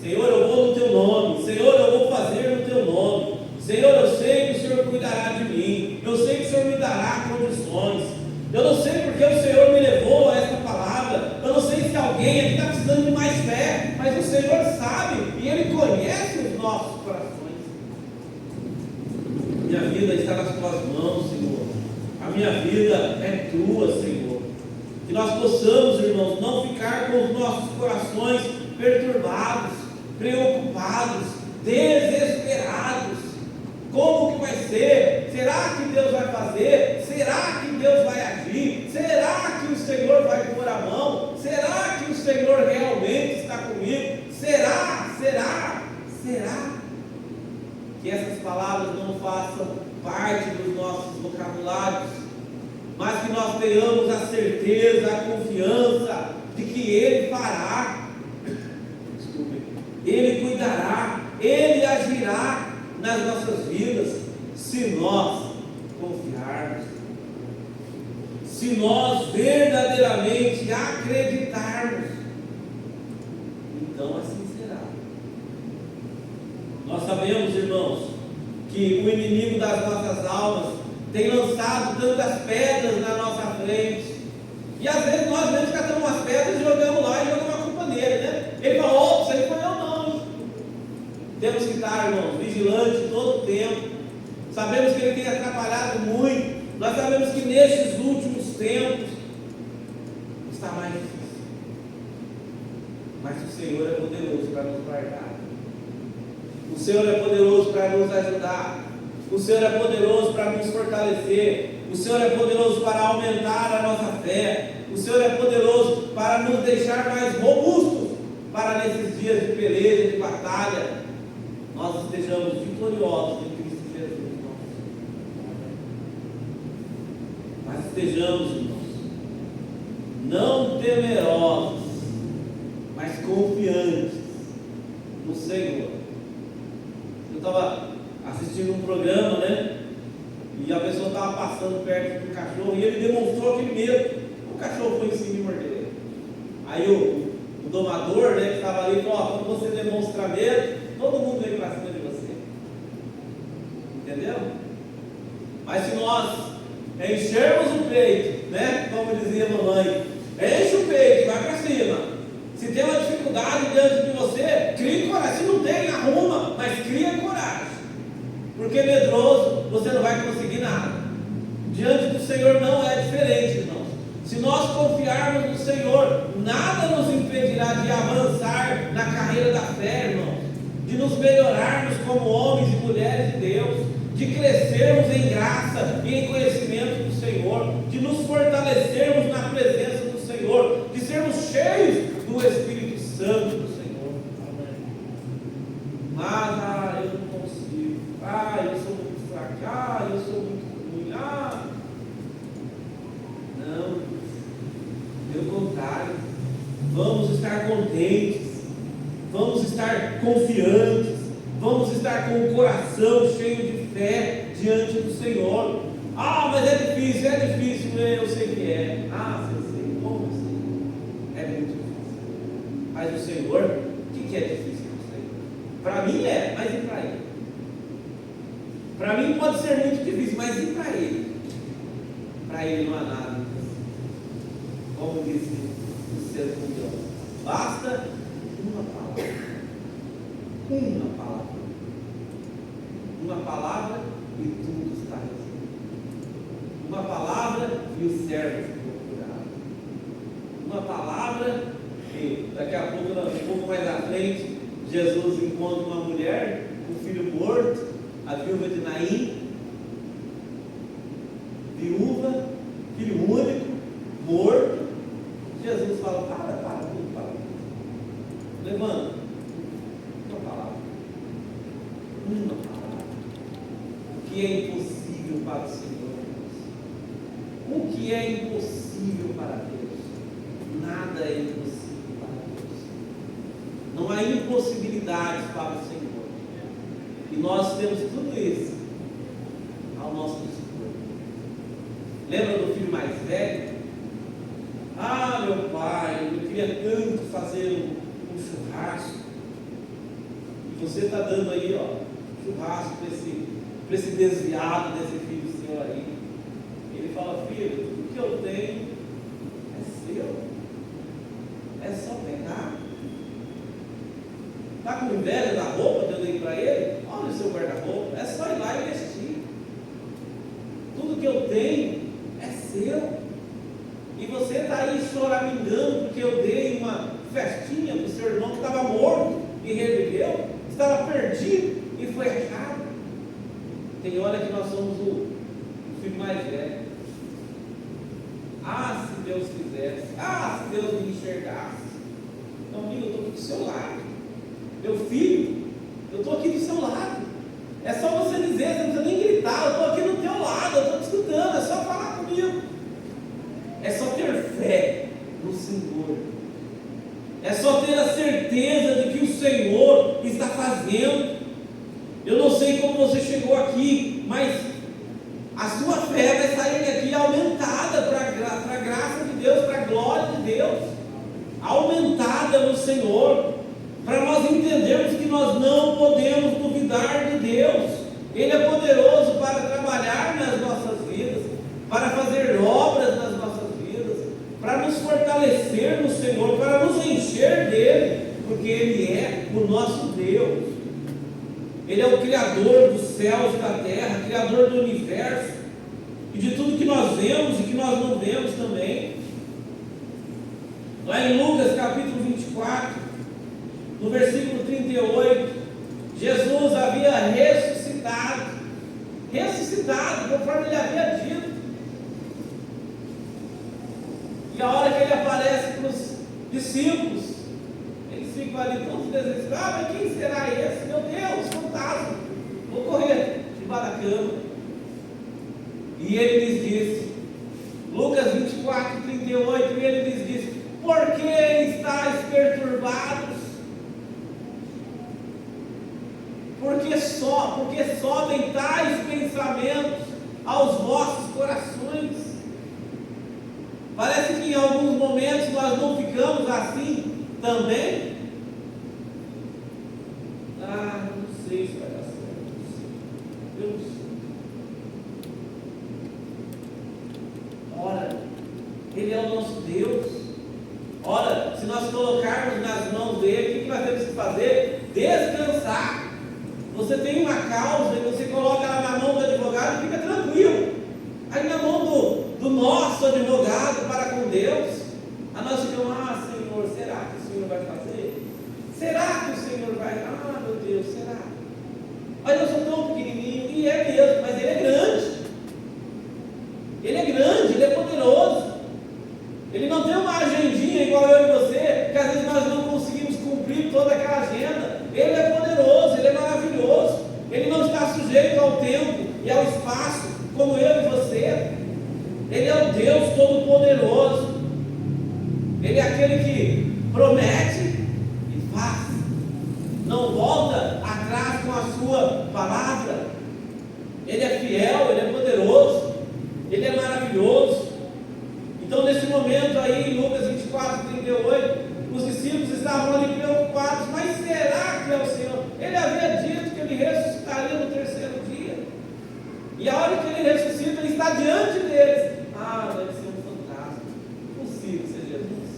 Senhor, eu vou no Teu nome, Senhor, eu vou fazer no Teu nome, Senhor, eu sei que o Senhor cuidará de mim, eu sei que o Senhor me dará condições, eu não sei porque o Senhor me levou a esta palavra, eu não sei se alguém aqui está precisando de mais fé, mas o Senhor sabe e Ele conhece os nossos corações. Minha vida está nas Tuas mãos, Senhor, a minha vida é Tua, Senhor, que nós possamos, irmãos, não ficar com os nossos corações perturbados, preocupados, desesperados. Como que vai ser? Será que Deus vai fazer? Será que Deus vai agir? Será que o Senhor vai pôr a mão? Será que o Senhor realmente está comigo? Será? Que essas palavras não façam parte dos nossos vocabulários, mas que nós tenhamos a certeza, a confiança de que Ele fará, Ele cuidará, Ele agirá nas nossas vidas, se nós confiarmos, se nós verdadeiramente acreditarmos, então assim será. Nós sabemos, irmãos, que o inimigo das nossas almas tem lançado tantas pedras na nossa frente, e às vezes nós mesmos catamos umas pedras e jogamos lá e jogamos a culpa nele, né? Ele falou: isso aí foi eu não. Temos que estar, irmãos, vigilantes todo o tempo. Sabemos que ele tem atrapalhado muito. Nós sabemos que nestes últimos tempos está mais difícil, mas o Senhor é poderoso para nos guardar, o Senhor é poderoso para nos ajudar, o Senhor é poderoso para nos fortalecer, o Senhor é poderoso para aumentar a nossa fé, o Senhor é poderoso para nos deixar mais robustos, para nesses dias de peleja, de batalha, nós estejamos vitoriosos em Cristo Jesus, irmãos. Mas estejamos, irmãos, não temerosos, mas confiantes no Senhor. Eu estava assistindo um programa, né? E a pessoa estava passando perto do cachorro e ele demonstrou aquele medo. O cachorro foi em cima e mordeu ele. Aí o domador, né, que estava ali, falou: quando você demonstra medo, todo mundo vem para cima de você. Entendeu? Mas se nós enchermos o peito, né, como dizia a mamãe, enche o peito, vai para cima. Se tem uma dificuldade diante de você, crie coragem. Se não tem, arruma, mas cria coragem. Porque medroso, você não vai conseguir nada. Diante do Senhor não é diferente, irmãos. Se nós confiarmos no Senhor, nada nos impedirá de avançar na carreira da fé, irmãos, de nos melhorarmos como homens e mulheres de Deus, de crescermos em graça e em conhecimento do Senhor, de nos fortalecermos na presença do Senhor, de sermos cheios do Espírito Santo do Senhor. Mas, eu não consigo, eu sou muito fraco, eu sou muito ruim, não, pelo contrário, vamos estar contentes, vamos estar confiantes, vamos estar com o coração cheio de fé diante do Senhor. Ah, mas é difícil, eu sei que é. Ah, eu sei, como assim? É muito difícil. Mas o Senhor, o que é difícil para o Senhor? Para mim é, mas e para Ele? Para mim pode ser muito difícil, mas e para Ele? Para Ele não há nada. Como disse o seu fundão, basta uma palavra. Uma palavra. Uma palavra e tudo está resolvido. Uma palavra e o servo ficou curado. Uma palavra e daqui a pouco, um pouco mais à frente, Jesus encontra uma mulher, um filho morto, a viúva de Naim, viúva, filho único, morto. Jesus fala, para tudo. Levanta. Uma palavra. O que é impossível para o Senhor? O que é impossível para Deus? Nada é impossível para Deus. Não há impossibilidades para o Senhor. E nós temos tudo isso ao nosso dispor. Lembra do filho mais velho? Ah, meu pai, eu queria tanto fazer um churrasco. E você está dando aí, churrasco para esse desviado desse filho seu aí. Ele fala, filho, tudo que eu tenho é seu. É só pegar. Está com inveja da roupa que eu dei para ele? Olha o seu guarda-roupa. É só ir lá e vestir. Tudo que eu tenho é seu. E você está aí choramingando porque eu dei uma festinha para o seu irmão que estava morto e reviveu, estava perdido e foi achado. Tem hora que nós somos o filho mais velho. Ah, se Deus quisesse. Ah, se Deus me enxergasse. Então, amigo, eu estou aqui do seu lado. Meu filho, eu estou aqui do seu lado. É só você dizer, você não precisa nem gritar, eu estou aqui do teu lado, eu estou te escutando, é só falar comigo. É só ter fé no Senhor. É só ter a certeza de que o Senhor está fazendo. Eu não sei como você chegou aqui, mas a sua fé vai sair daqui aumentada para a graça de Deus, para a glória de Deus. Aumentada no Senhor. Para nós entendermos que nós não podemos duvidar de Deus. Ele é poderoso para trabalhar nas nossas vidas, para fazer obras nas nossas vidas, para nos fortalecer no Senhor, para nos encher dele, porque Ele é o nosso Deus. Ele é o Criador dos céus e da terra, Criador do universo, e de tudo que nós vemos e que nós não vemos também. Lá em Lucas capítulo 24, no versículo 38, Jesus havia ressuscitado, conforme Ele havia dito. E a hora que Ele aparece para os discípulos, eles ficam ali todos desesperados. Mas quem será esse? Meu Deus, fantasma, vou correr debaixo da cama. E Ele lhes disse, Lucas 24, 38, e Ele lhes disse, por que estáis perturbados? Porque sobem tais pensamentos aos vossos corações. Parece que em alguns momentos nós não ficamos assim também. Ah, não sei se vai dar certo. Eu não sei. Ora, Ele é o nosso Deus. Ora, se nós colocarmos nas mãos dele, o que nós temos que fazer? Descansar. Você tem uma causa e você coloca ela na mão do advogado e fica tranquilo. Aí na mão do nosso advogado para com Deus, a nós ficamos, Senhor, será que o Senhor vai fazer? Será que o Senhor vai? Meu Deus, será? Mas eu sou tão pequenininho, e é mesmo, mas Ele é grande. Ele é grande, Ele é poderoso. Ele não tem uma agendinha igual eu e você, que às vezes nós não conseguimos cumprir toda aquela agenda. Ele é poderoso, Ele é maravilhoso. Ele não está sujeito ao tempo e ao espaço, como eu e você. Ele é o Deus Todo-Poderoso. Ele é aquele que promete e faz. Não volta atrás com a sua palavra. está diante deles. Ah, deve ser um fantasma. Impossível ser Jesus.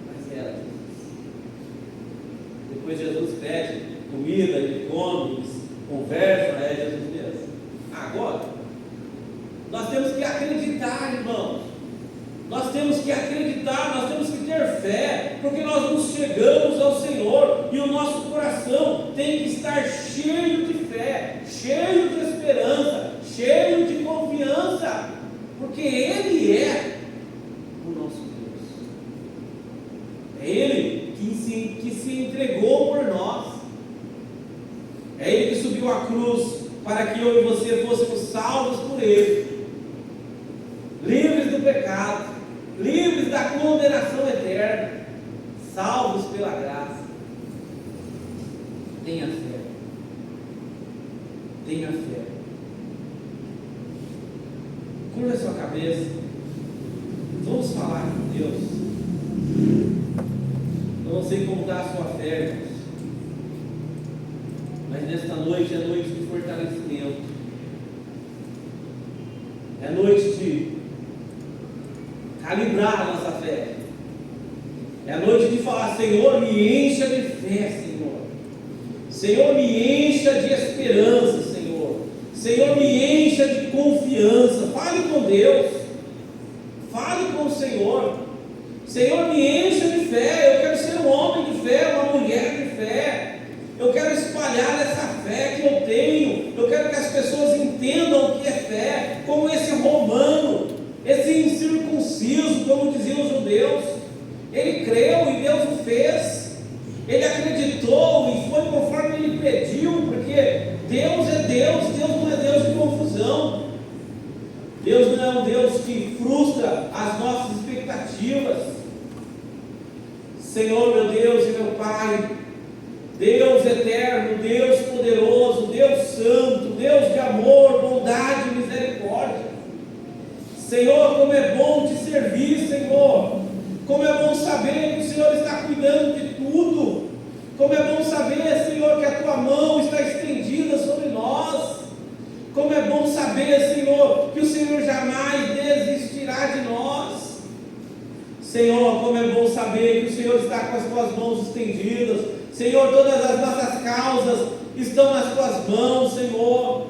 Mas era Jesus. Depois Jesus pede comida, ele come, eles conversam, é Jesus mesmo. Agora, nós temos que acreditar, irmãos. Nós temos que acreditar, nós temos que ter fé, porque nós nos chegamos ao Senhor e o nosso coração tem que estar cheio de fé, cheio de esperança, cheio de confiança, porque Ele é o nosso Deus. É Ele que se entregou por nós. É Ele que subiu à cruz para que eu e você fôssemos salvos por Ele, livres do pecado, livres da condenação eterna, salvos pela graça. Tenha fé. Tenha fé. Curva a sua cabeça. Vamos falar com Deus. Eu não sei como está a sua fé, irmãos, mas nesta noite é noite de fortalecimento. É noite de calibrar a nossa fé. É a noite de falar: Senhor, me encha de fé, Senhor. Senhor, me encha de esperança, Senhor. Senhor, me encha de confiança. Fale com Deus. Fale com o Senhor. Senhor, me encha de fé. Eu quero ser um homem de fé, uma mulher de fé. Eu quero espalhar essa fé que eu tenho. Eu quero que as pessoas entendam o que é fé, como esse romano, esse incircunciso, como diziam os judeus. Ele creu e Deus o fez. Ele acreditou e foi conforme ele pediu, porque Deus é Deus. Deus não é Deus de confusão. Deus não é um Deus que frustra as nossas expectativas. Senhor, meu Deus e meu Pai, Deus eterno, Deus poderoso, Deus santo, Deus de amor, bondade e misericórdia. Senhor, como é bom te servir, Senhor. Como é bom saber que o Senhor está cuidando de tudo. Como é bom saber, Senhor, que a tua mão está estendida sobre nós. Como é bom saber, Senhor, que o Senhor jamais desistirá de nós. Senhor, como é bom saber que o Senhor está com as tuas mãos estendidas. Senhor, todas as nossas causas estão nas tuas mãos, Senhor.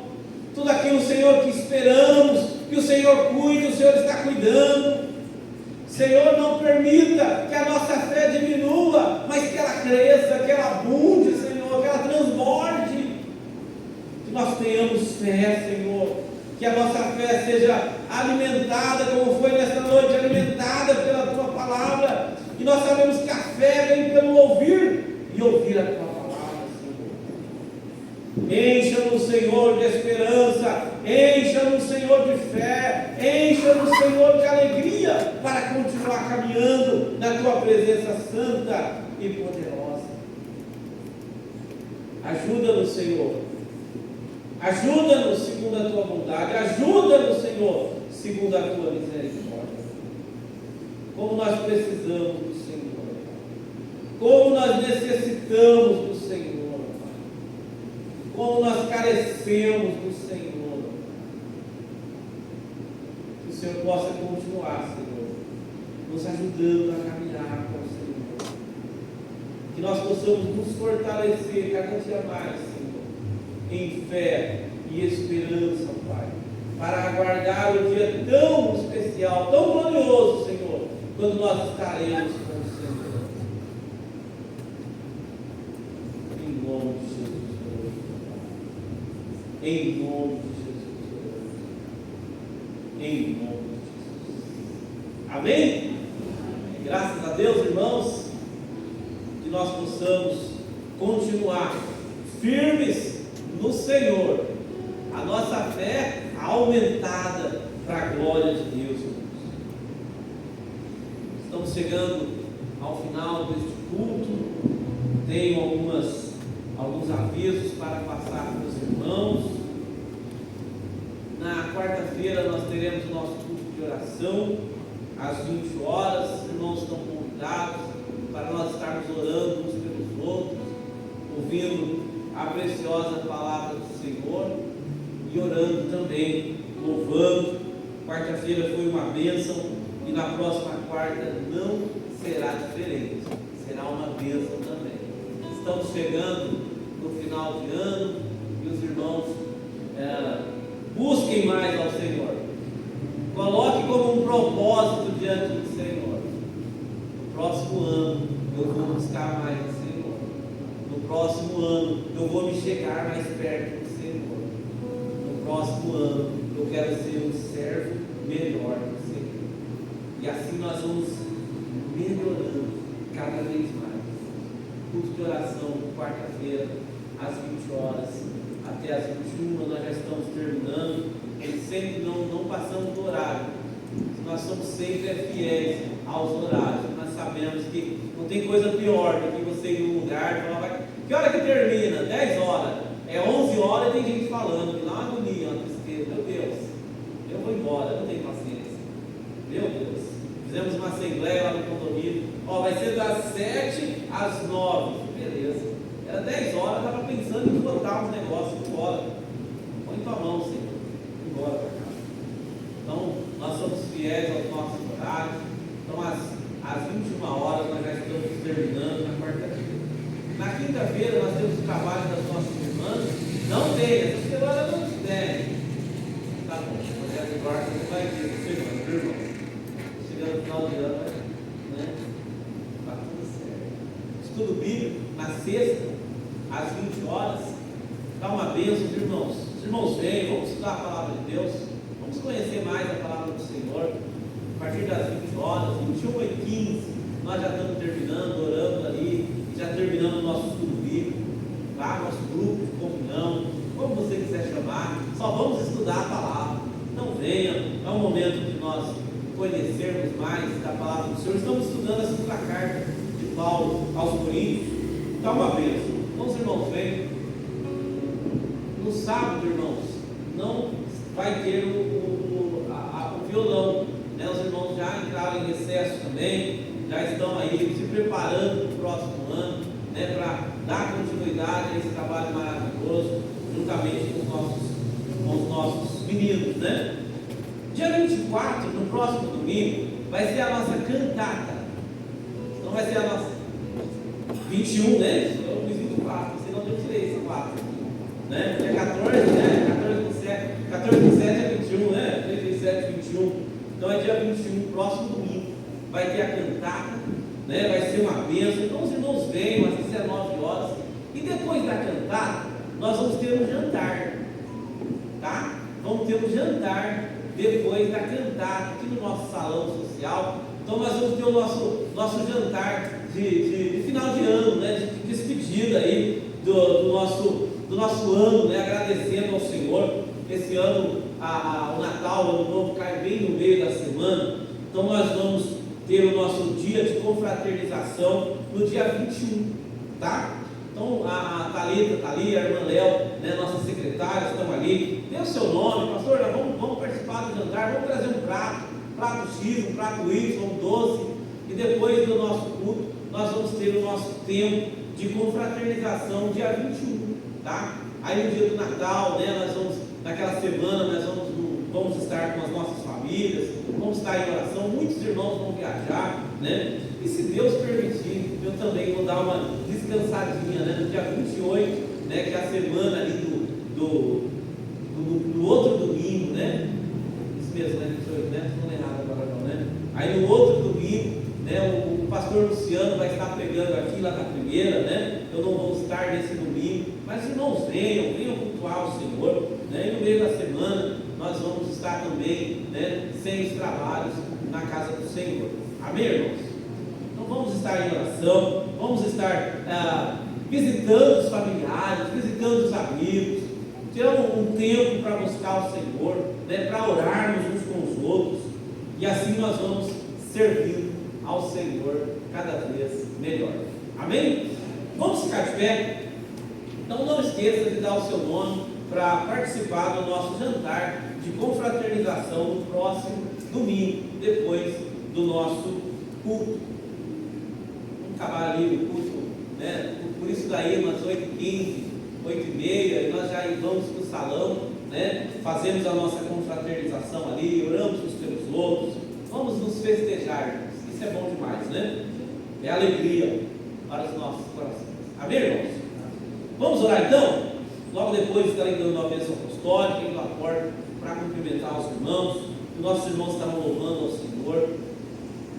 Tudo aquilo, Senhor, que esperamos, que o Senhor cuide, o Senhor está cuidando. Senhor, não permita que a nossa fé diminua, mas que ela cresça, que ela abunde, Senhor, que ela transborde. Que nós tenhamos fé, Senhor. Que a nossa fé seja alimentada, como foi nesta noite, alimentada pela tua palavra. E nós sabemos que a fé vem pelo ouvir e ouvir a tua palavra, Senhor. Encha-nos, Senhor, de esperança, encha-nos, Senhor, de fé, encha-nos, Senhor, de alegria, para continuar caminhando na tua presença santa e poderosa. Ajuda-nos, Senhor. Ajuda-nos segundo a tua bondade. Ajuda-nos, Senhor, segundo a tua misericórdia. Como nós precisamos do Senhor. Como nós necessitamos do Senhor, Pai. Como nós carecemos do Senhor. Que o Senhor possa continuar, Senhor, nos ajudando a caminhar com o Senhor. Que nós possamos nos fortalecer cada dia mais, Senhor, em fé e esperança, Pai, para aguardar o dia tão especial, tão glorioso, Senhor, quando nós estaremos com o Senhor. Em nome de Jesus, em nome de Jesus, em nome de Jesus. Amém? Graças a Deus, irmãos, que nós possamos continuar firmes no Senhor, a nossa fé aumentada para a glória de Deus. Estamos chegando ao final deste culto. Tenho alguns avisos para passar para os irmãos. Na quarta-feira nós teremos o nosso culto de oração às 20 horas. Os irmãos estão convidados para nós estarmos orando uns pelos outros, ouvindo a preciosa palavra do Senhor e orando também, louvando louvando. Quarta-feira foi uma bênção e na próxima quarta não será diferente, será uma bênção também. Estamos chegando no final de ano e os irmãos busquem mais ao Senhor, coloque como um propósito diante do Senhor. No próximo ano eu vou buscar mais o Senhor, no próximo ano eu vou me chegar mais perto do Senhor, no próximo ano eu quero ser um servo melhor do Senhor, e assim nós vamos melhorando cada vez mais. Culto de oração, quarta-feira, às 20 horas, até às 21, nós já estamos terminando, e sempre não passamos do horário. Nós somos sempre fiéis aos horários. Nós sabemos que não tem coisa pior do que você ir num lugar e falar, que hora que termina? 10 horas. É 11 horas e tem gente falando, que dá uma agonia, uma tristeza. Meu Deus, eu vou embora, eu não tenho paciência. Meu Deus. Fizemos uma assembleia lá no condomínio. Vai ser das 7 às 9. Beleza. Era 10 horas, eu estava pensando em botar uns negócios embora. Põe tua mão, Senhor. Embora para casa. Então, nós somos fiéis aos nossos horários. Então, às 21 horas, nós já estamos terminando na quarta-feira. Na quinta-feira, nós temos o trabalho das nossas irmãs. Não tem, essa semana não tem. Tá bom, mas essa quarta não vai ter essa semana, viu, irmão? Chegando no final de ano, né? Tá tudo certo. Estudo bíblico, na sexta, às 20 horas. Dá uma bênção, irmãos. Os irmãos vêm, vamos estudar a palavra de Deus. Vamos conhecer mais a palavra do Senhor. A partir das 20 horas, 21h15, nós já estamos terminando, orando ali, e já terminando o nosso estudo bíblico, tá? Nosso grupo de comunhão, como você quiser chamar, só vamos estudar a palavra. Então venha, é um momento de nós conhecermos mais da palavra do Senhor. Estamos estudando a segunda carta de Paulo aos Coríntios. Dá uma bênção. Então os irmãos vêm. No sábado, irmãos, não vai ter o violão, né? Os irmãos já entraram em recesso também, já estão aí se preparando para o próximo ano, né? Para dar continuidade a esse trabalho maravilhoso, juntamente com os nossos meninos, né? Dia 24, no próximo domingo, vai ser a nossa cantata. Então vai ser a nossa 21, né? Eu me sinto 4, senão eu tirei esse 4. Né? Dia 14, né? 14 com 7 é 21, né? 37, 21. Então é dia 21, próximo domingo. Vai ter a cantata, né? Vai ser uma bênção. Então os irmãos vêm às 19 horas. E depois da cantata, nós vamos ter um jantar. Tá? Vamos ter um jantar depois da cantata aqui no nosso salão social. Então nós vamos ter o nosso jantar de final de ano, né? De despedida aí do nosso ano, né? Agradecendo ao Senhor. Esse ano o Natal, o Ano Novo cai bem no meio da semana. Então nós vamos ter o nosso dia de confraternização no dia 21, tá? Então a Thalita está ali, a irmã Léo, né, nossas secretárias estão ali. Dê o seu nome, pastor, nós vamos participar do jantar, vamos trazer um prato X, um prato Y, um doce. E depois do nosso culto, nós vamos ter o nosso tempo de confraternização dia 21, tá? Aí no dia do Natal, né, nós vamos, naquela semana, nós vamos estar com as nossas famílias, vamos estar em oração, muitos irmãos vão viajar, né? E se Deus permitir, eu também vou dar uma descansadinha, né? No dia 28, né, que é a semana ali do outro domingo, né? Isso mesmo, né? 28, né? Não é errado agora não, né? Aí no outro domingo, né, o pastor Luciano vai estar pregando aqui lá na primeira, né? Eu não vou estar nesse domingo, mas irmãos, venham cultuar o Senhor, né? E no meio da semana nós vamos estar também, né, sem os trabalhos na casa do Senhor. Amém, irmãos? Então vamos estar em oração, vamos estar visitando os familiares, visitando os amigos, tirando um tempo para buscar o Senhor, né, para orarmos uns com os outros, e assim nós vamos servir ao Senhor cada vez melhor. Amém? Vamos ficar de pé? Então não esqueça de dar o seu nome para participar do nosso jantar de confraternização no próximo domingo, depois do nosso culto. Vamos acabar ali o culto, né? Por isso daí, umas 8h15, 8h30, e nós já vamos para o salão né? Fazemos a nossa confraternização ali, oramos uns pelos outros, vamos nos festejar, irmãos. Isso é bom demais, né? É alegria para os nossos corações. Amém, irmãos? Vamos orar então? Logo depois estarei dando uma bênção apostólica, indo à porta para cumprimentar os irmãos. Os nossos irmãos estavam louvando ao Senhor.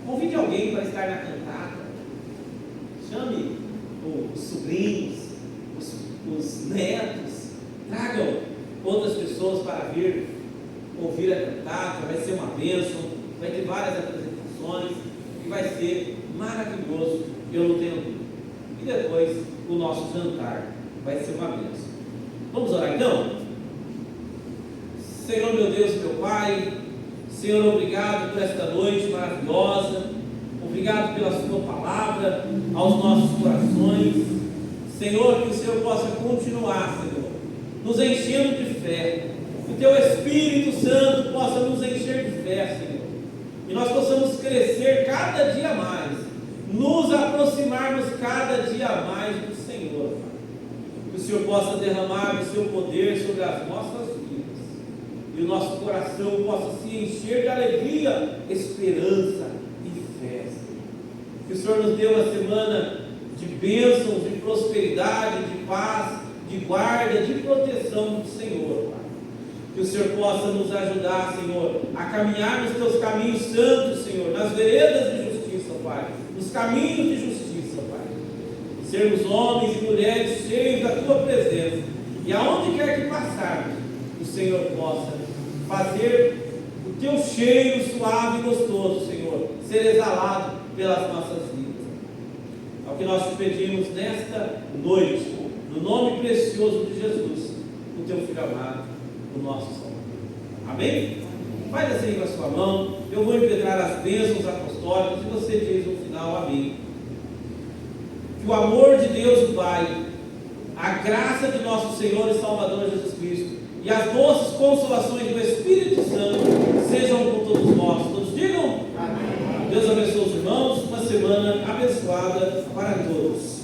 Convide alguém para estar na cantata. Chame os sobrinhos, os netos. Tragam outras pessoas para vir ouvir a cantata. Vai ser uma bênção. Vai ter várias apresentações. E vai ser maravilhoso, eu não tenho dúvida. E depois o nosso jantar vai ser uma bênção. Vamos orar então? Senhor meu Deus e meu Pai, Senhor, obrigado por esta noite maravilhosa, obrigado pela sua palavra aos nossos corações. Senhor, que o Senhor possa continuar, Senhor, nos enchendo de fé, que o Teu Espírito Santo possa nos encher de fé, Senhor, e nós possamos crescer cada dia mais, nos aproximarmos cada dia mais do Senhor, Pai. Que o Senhor possa derramar o Seu poder sobre as nossas vidas, e o nosso coração possa se encher de alegria, esperança e fé, Senhor. Que o Senhor nos dê uma semana de bênçãos, de prosperidade, de paz, de guarda, de proteção do Senhor, Pai. Que o Senhor possa nos ajudar, Senhor, a caminhar nos Teus caminhos santos, Senhor, nas veredas de justiça, Pai, nos caminhos de justiça, Pai. Sermos homens e mulheres cheios da Tua presença, e aonde quer que passarmos, o Senhor possa fazer o Teu cheiro suave e gostoso, Senhor, ser exalado pelas nossas vidas. É o que nós te pedimos nesta noite, no nome precioso de Jesus, o Teu Filho amado, o nosso Salvador. Amém? Faz assim com a sua mão, eu vou impetrar as bênçãos apostólicas e você diz no final amém. Que o amor de Deus o Pai, a graça de nosso Senhor e Salvador Jesus Cristo e as doces consolações do Espírito Santo sejam com todos nós. Todos digam amém. Deus abençoe os irmãos, uma semana abençoada para todos.